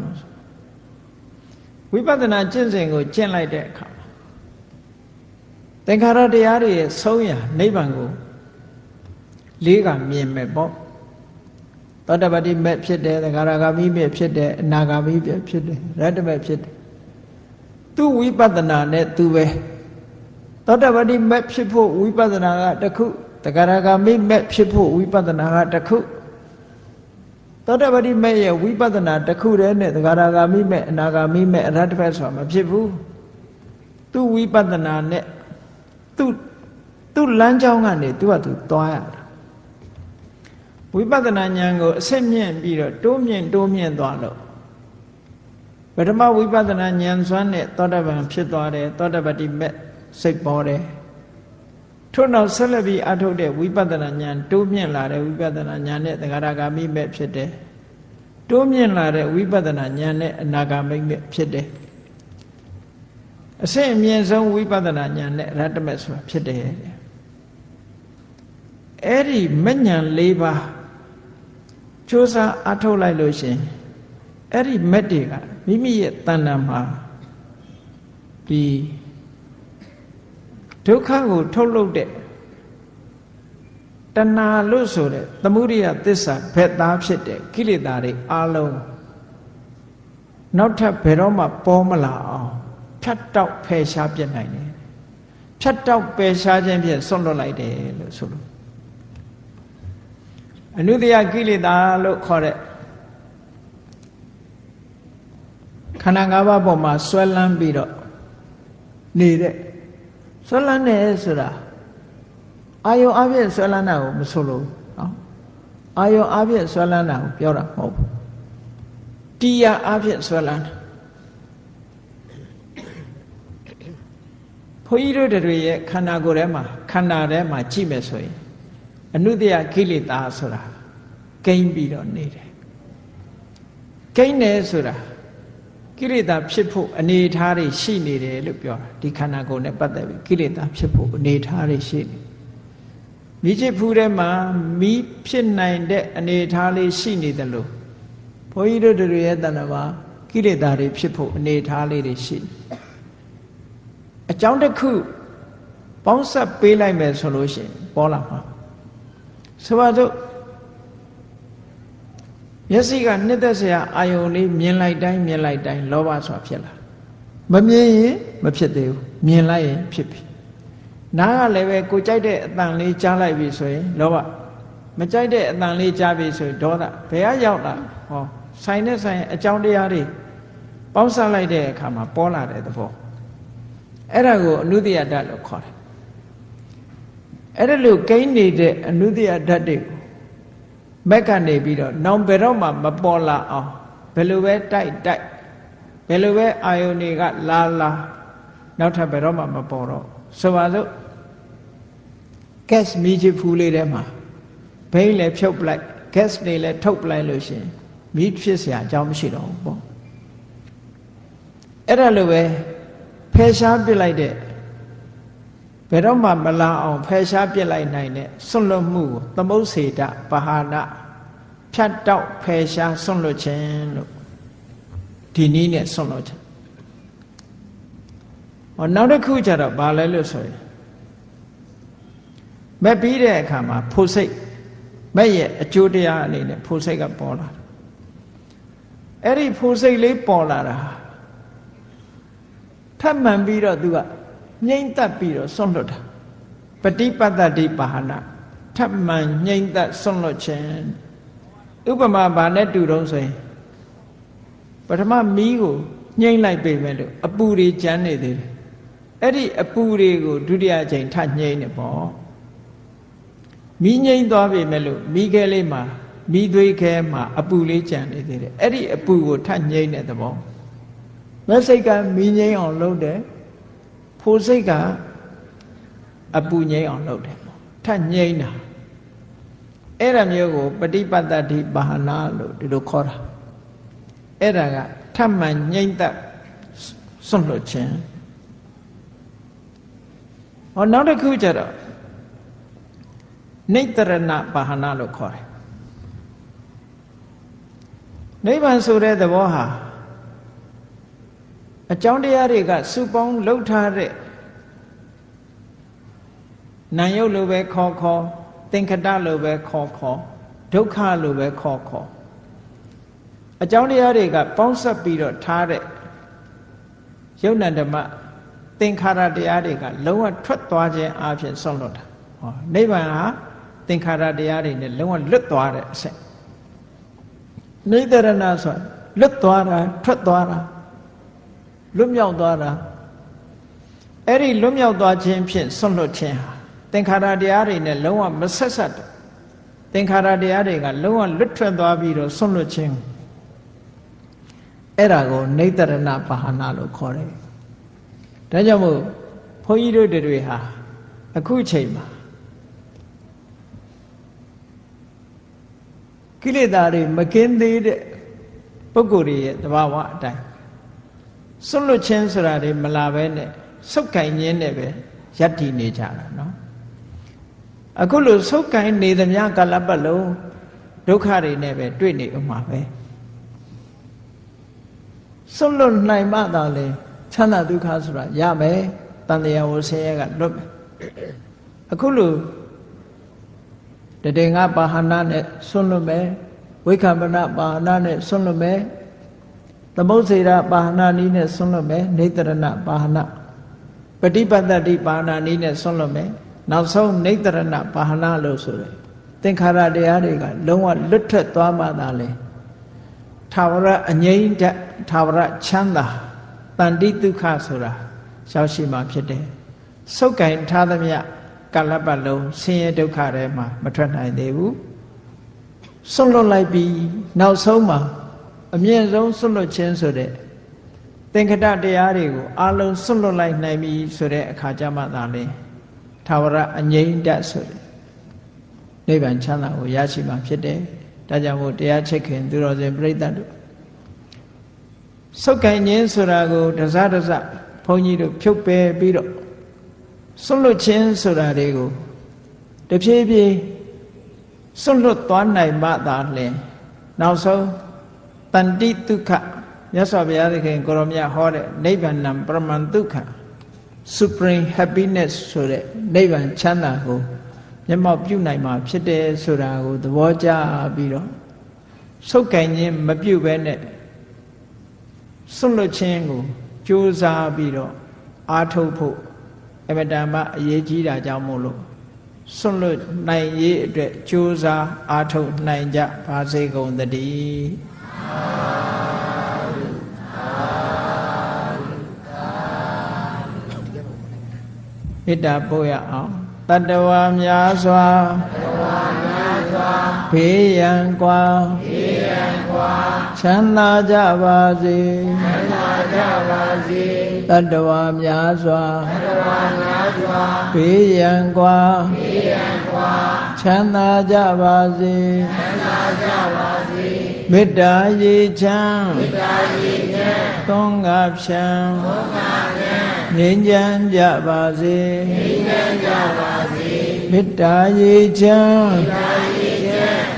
ဝိပဿနာကျင့်စဉ်ကိုကျင့်လိုက်တဲ့အခါသင်္ခါရတရားတွေရဲ့ဆုံးရာနိဗ္ဗာန်ကိုလေးကမြင်မဲ့ပေါ့သောတပတိမဲ့ဖြစ်တယ်သဂါရဂါမိမဲ့ဖြစ်တယ်အနာဂါမိမဲ့ဖြစ်တယ်ရတ္တမဲ့ဖြစ်တယ်သူဝိပဿနာနဲ့သူပဲသောတပတိမဲ့ဖြစ်ဖို့ဝိပဿနာကတစ်ခုသဂါရဂါမိမဲ့ဖြစ်ဖို့ဝိပဿနာကတစ်ခုသောတပတိမဲ့ရဲ့ဝိပဿနာတစ်ခုတည်းနဲ့သဂါရဂါမိမဲ့အနာဂါမိမဲ့အရတ္တမဲ့ဆိုတာမဖြစ်ဘူးသူဝိပဿနာနဲ့သူလမ်းကြောင်းကနေသူကသူသွားရတာဘ ဝိပဿနာဉာဏ်ကိုအစစ်မြင့်ပြီးတော့တိုးမြင့်သွားလို့ပထမဝိပဿနာဉာဏ်စွမ်းနဲ့သောတပန်ဖြစ်သွားတယ်သောတပတိမဲ့စိတ်ပေါ်တယ်ထို့နောက်ဆက်လက်ပြီးအထုတ်တဲ့ဝိပဿနာဉာဏ်တိုးမြင့်လာတဲ့ဝိပဿနာဉာဏ်နဲ့သဂရဂါမိမဲ့ဖြစ်တယ်တိုးမြင့်လာတဲ့ဝိပဿနာဉာဏ်နဲ့အနာဂါမိမဲ့ဖြစ်တယ်အစစ်အမြင့်ဆုံးဝိပဿနာဉာဏ်နဲ့အရဟတမေဆိုတာဖြစ်တယ်အဲ့ဒီမဉဏ်၄ပါးကြိုးစားအထုတ်လိုက်လို့ရှင်အဲ့ဒီမက်တွေကမိမိရဲ့တဏ္ဍာမှာဒီဒုက္ခကိုထုတ်လုပ်တဲ့တဏှာလို့ဆိုတဲ့သမုဒိယသစ္စာဘက်သားဖြစ်တဲ့ကိလေသာတွေအလုံးနောက်ထပ်ဘယ်တော့မှပေါ်မလာအောင်ဖြတ်တောက်ဖယ်ရှားပြစ်နိုင်တယ်ဖြတ်တောက်ပယ်ရှားခြင်းဖြင့်ဆွန့်လွတ်လိုက်တယ်လို့ဆိုလို့အနုတ္တယကိလေသာလို့ခေါ်တဲ့ခန္ဓာ၅ပါးပေါ်မှာဆွဲလန်းပြီးတော့နေတဲ့ဆွဲလန်းနေဆိုတာအာယုံအပြည့်ဆွဲလန်းတာကိုမဆိုလို့နော်အာယုံအပြည့်ဆွဲလန်းတာကိုပြောတာမဟုတ်ဘူးတရားအပြည့်ဆွဲလန်းတာဘုန်းကြီးတို့တွေရဲ့ခန္ဓာကိုယ်ထဲမှာခန္ဓာထဲမှာကြည့်မယ်ဆိုရင်အနုတ္တယကိလေသာဆိုတာကိန်းပြီးတော့နေတယ်ကိန်းတယ်ဆိုတာကိလေသာဖြစ်ဖို့အနေထားတွေရှိနေတယ်လို့ပြောတာဒီခန္ဓာကိုယ်နဲ့ပတ်သက်ပြီးကိလေသာဖြစ်ဖို့အနေထားတွေရှိနေမိจิตဖူးထဲမှာမိဖြစ်နိုင်တဲ့အနေထားလေးရှိနေတယ်လို့ဘုန်းကြီးတို့တွေရဲ့တဏ္ဍာမှာကိလေသာတွေဖြစ်ဖို့အနေထားလေးတွေရှိအကြောင်းတစ်ခုပေါင်းဆက်ပေးလိုက်မယ်ဆိုလို့ရှိရင်ပေါ်လာမှာဆိုပါစို့မျက်စိကနှစ်သက်စရာအာယုံလေးမြင်လိုက်တိုင်းလောဘဆိုတာဖြစ်လာမမြင်ရင်မဖြစ်သေးဘူးမြင်လိုက်ရင်ဖြစ်ပြီနားကလည်းပဲကိုကြိုက်တဲ့အတန်လေးကြားလိုက်ပြီဆိုရင်လောဘမကြိုက်တဲ့အတန်လေးကြားပြီဆိုရင်ဒေါသဘယ်ကရောက်လာဟောဆိုင်နဲ့ဆိုင်အကြောင်းတရားတွေပေါင်းစပ်လိုက်တဲ့အခါမှာပေါ်လာတဲ့သဘောအဲ့ဒါကိုအနုတ္တယဓာတ်လို့ခေါ်တယ်အဲ့ဒါလို့ကိန်းနေတဲ့အနုတ္တယဓာတ်တွေကိုမက်ကနေပြီးတော့နောင်ဘယ်တော့မှမပေါ်လာအောင်ဘယ်လိုပဲတိုက်ဘယ်လိုပဲအာယုန်တွေကလာနောက်ထပ်ဘယ်တော့မှမပေါ်တော့ဆိုပါစို့ဂက်စ်မီးချဖူးလေးထဲမှာဘိန်းလည်းဖြုတ်ပလိုက်ဂက်စ်တွေလည်းထုတ်ပလိုက်လို့ရှိရင်မီးဖြစ်เสียအကြောင်းမရှိတော့ဘူးပေါ့အဲ့ဒါလိုပဲဖယ်ရှားပစ်လိုက်တဲ့ဘယ်တော့မှမလာအောင်ဖယ်ရှားပစ်လိုက်နိုင်တဲ့ဆွန့်လွတ်မှုကိုသမုတ်စေတပဟာနဖြတ်တောက်ဖယ်ရှားဆွန့်လွတ်ခြင်းလို့ဒီနည်းနဲ့ဆွန့်လွတ်ခြင်းနောက်တစ်ခုကျတော့ဘာလဲလို့ဆိုရင်မက်ပြီးတဲ့အခါမှာဖို့စိတ်မက်ရဲ့အကျိုးတရားအနေနဲ့ဖို့စိတ်ကပေါ်လာတယ်အဲ့ဒီဖို့စိတ်လေးပေါ်လာတာထပ်မှန်ပြီးတော့သူကငြိမ့်သက်ပြီးတော့ဆွန့်လွတ်တာပฏิပတ္တိပါဟနာထပ်မှန်ငြိမ့်သက်ဆွန့်လွတ်ခြင်းဥပမာဘာနဲ့တူတုံးဆိုရင်ပထမမီးကိုငြိမ့်လိုက်ပြီမဲ့လို့အပူတွေကျန်နေသေးတယ်အဲ့ဒီအပူတွေကိုဒုတိယအချိန်ထငြိမ့်နေပေါ့မီးငြိမ့်သွားပြီမဲ့လို့မီးခဲလေးမှာမီးသွေးခဲမှာအပူလေးကျန်နေသေးတယ်အဲ့ဒီအပူကိုထငြိမ့်တဲ့သဘောမက်စိတ်ကမီးငြိမ့်အောင်လုပ်တယ်ဖို့စိတ်ကအပူငြိမ့်အောင်လုပ်တယ်ထငြိမ့်တာအဲ့ဒါမျိုးကိုပฏิပတ္တိပါဟနာလို့ဒီလိုခေါ်တာအဲ့ဒါကထမှန်ငြိမ့်သက်ဆွန့်လွတ်ခြင်းနောက်တစ်ခုကျတော့နိတ္တရဏပါဟနာလို့ခေါ်တယ်နိဗ္ဗာန်ဆိုတဲ့သဘောဟာအကြောင်းတရားတွေကစုပေါင်းလှုပ်ထားတဲ့နာယုတ်လိုပဲခေါ်သင်္ခတလိုပဲခေါ်ဒုက္ခလိုပဲခေါ်အကြောင်းတရားတွေကပေါင်းစပ်ပြီးတော့ထားတဲ့ယုတ်နံဓမ္မသင်္ခါရတရားတွေကလုံးဝထွက်သွားခြင်းအပြင်ဆွန့်လွတ်တာနိဗ္ဗာန်ဟာသင်္ခါရတရားတွေနဲ့လုံးဝလွတ်သွားတဲ့အဆင့်နိတ္တရဏဆိုလွတ်သွားတာထွက်သွားတာလွတ်မြောက်သွားတာအဲ့ဒီလွတ်မြောက်သွားခြင်းဖြင့်ဆွန့်လွတ်ခြင်းဟာသင်္ခါရတရားတွေနဲ့လုံးဝမဆက်ဆက်တဲ့သ သင်္ခါရတရားတွေကလုံးဝလွတ်ထွက်သွားပြီးတော့ဆွန့်လွတ်ခြင်းအဲ့ဒါကိုနိတရဏပါဟနာလို့ခေါ်တယ်ဒါကြောင့်မို့ဘုန်းကြီးတို့တွေဟာအခုချိန်မှာကိလေသာတွေမကင်းသေးတဲ့ပုဂ္ဂိုလ်တွေရဲ့သဘာဝအတိုင်းဆွန့်လွတ်ခြင်းဆိုတာတွေမလာဘဲနဲ့ဆုတ်ကင်ခြင်းနဲ့ပဲရပ်တည်နေကြတာနော်အခုလိုဆုတ်ကင်နေသမျှကာလပတ်လုံးဒုက္ခတွေနဲ့ပဲတွေ့နေဥမှာပဲဆွန့်လွတ်နိုင်မှသာလေချမ်းသာဒုက္ခဆိုတာရမယ်တန်တရားဝဆင်းရဲကလွတ်မယ်အခုလိုတတေငါပါဟနာနဲ့ဆွန့်လွတ်မယ်ဝိက္ခမနပါဟနာနဲ့ဆွန့်လွတ်မယ်သမုတ်စေရပါဟနာနည်းနဲ့ဆွန့်လွတ်မယ်နေတရဏပါဟနာပฏิပတ္တိပါဟနာနည်းနဲ့ဆွန့်လွတ်မယ်နောက်ဆုံးနေတရဏပါဟနာလို့ဆိုတယ်သင်္ခါရတရားတွေကလုံးဝလွတ်ထွက်သွားမှသာလေထာဝရအငြိမ့်တဲ့ထာဝရချမ်းသာတန်တိဒုက္ခဆိုတာရောက်ရှိမှဖြစ်တယ်ဆုတ်ကင်ထားသမျှကာလပတ်လုံးဆင်းရဲဒုက္ခထဲမှာမထွက်နိုင်သေးဘူးဆွန့်လွတ်လိုက်ပြီးနောက်ဆုံးမှာအမြင့်ဆုံးဆွန့်လွတ်ခြင်းဆိုတဲ့သင်္ခတတရားတွေကိုအလုံးဆွန့်လွတ်လိုက်နိုင်ပြီဆိုတဲ့အခါကျမှသာလေထာဝရအငြိမ့်တတ်ဆိုတဲ့နိဗ္ဗာန်ချမ်းသာကိုရရှိမှဖြစ်တယ်ဒါကြောင့်မို့တရားချစ်ခင်သူတော်စင်ပြိဿတို့ဆုတ်ကင်ခြင်းဆိုတာကိုတစတစဘုန်းကြီးတို့ဖြုတ်ပယ်ပြီးတော့ဆွန့်လွတ်ခြင်းဆိုတာတွေကိုတဖြည်းဖြည်းဆွန့်လွတ်သွားနိုင်မှသာလေနောက်ဆုံးတန်တိဒုက္ခမြတ်စွာဘုရားသခင်ကိုရောမြတ်ဟောတဲ့နိဗ္ဗာန်ပရမန်ဒုက္ခ supreme happiness ဆိုတဲ့နိဗ္ဗာန်ချမ်းသာကိုမျက်မှောက်ပြုနိုင်မှာဖြစ်တယ်ဆိုတာကိုသဘောကျပြီးတော့ဆုတ်ကင်ခြင်းမပြုဘဲနဲ့ဆွန့်လွတ်ခြင်းကိုကြိုးစားပြီးတော့အားထုတ်ဖို့အမတန်မှအရေးကြီးတာကြောင့်မို့လို့ဆွန့်လွတ်နိုင်ရေးအတွက်ကြိုးစားအားထုတ်နိုင်ကြပါစေကုန်သတည်းမေတ္တာပို့ရအောင်တတ္တဝါများစွာဘေးရန်ကွာချမ်းသာကြပါစေတတ္တဝါများစွာဘေးရန်ကွာချမ်းသာကြပါစေမေတ္တာရေချမ်းသုံးငါဖြံငြိမ်းချမ်းကြပါစေမေတ္တာရေချမ်း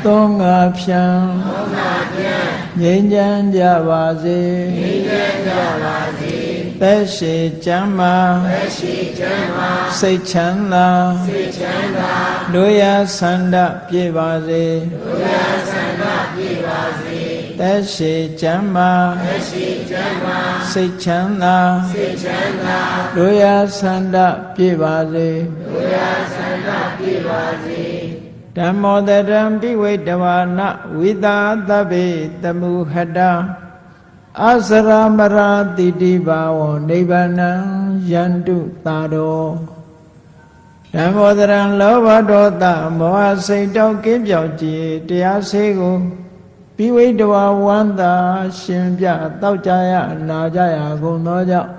သုံးငါဖြံငြိမ်းချမ်းကြပါစေသက်ရှိချမ်းသာစိတ်ချမ်းသာတို့ရဆန္ဒပြည့်ပါစေသက်ရှိချမ်းသာစိတ်ချမ်းသာတို့ရဆန္ဒပြည့်ပါစေဓမ္မောတရံပိဝိတဝါနဝိသာသဗ္ဗေတမုဟတံအစရမရာတိတိဘာဝနိဗ္ဗာနံယန္တုသာရောဓမ္မောတရံလောဘဒေါသမောဟစိတ်တောက်ကင်းပြောက်ကြည်တရားစေကိုပိဝိတဝါဝန္တာရှင်ပြတောက်ကြရနာကြရကုန်သောကြောင့်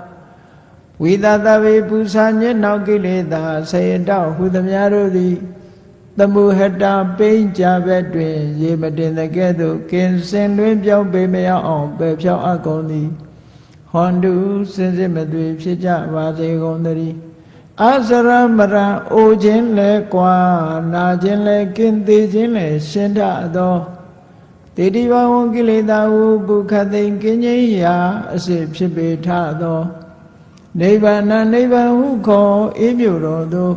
ဝိသသဗ္ဗေပူဇာညစ်နောက်ကိလေသာဆေတောက်ဟုသမျှတို့သည်သမုဟတပိဉ္ကြဘက်တွင်ရေမတင်တဲ့ကဲ့သို့ကင်စင်တွင်ပြောင်းပေမရအောင်ပယ်ဖြောက်အပ်ကုန်သည်ဟွန်တုစင်စစ်မသွေဖြစ်ကြပါစေကုန်သတည်းအစရမရံအိုခြင်းလဲကွာနာခြင်းလဲကင်းသေးခြင်းလဲရှင်းထသောတေတိဘဝကိလေသာဟုပုခသိင်ကင်းငြိမ်းရာအစစ်ဖြစ်ပေထသောနိဗ္ဗာန်နိဗ္ဗာန်ဟုခေါ်အေးမြုတော်သို့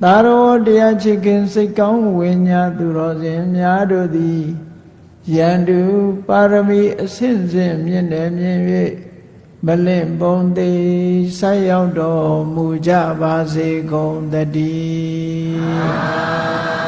သာရောတရားချစ်ခင်စိတ်ကောင်းဝိညာသူတော်စင်များတို့သည်ယန္တုပါရမီအစဉ်စဉ်မြင့်တယ်မြင့်၍မလင့်ပုံသေးဆက်ရောက်တော်မူကြပါစေကုန်သတည်း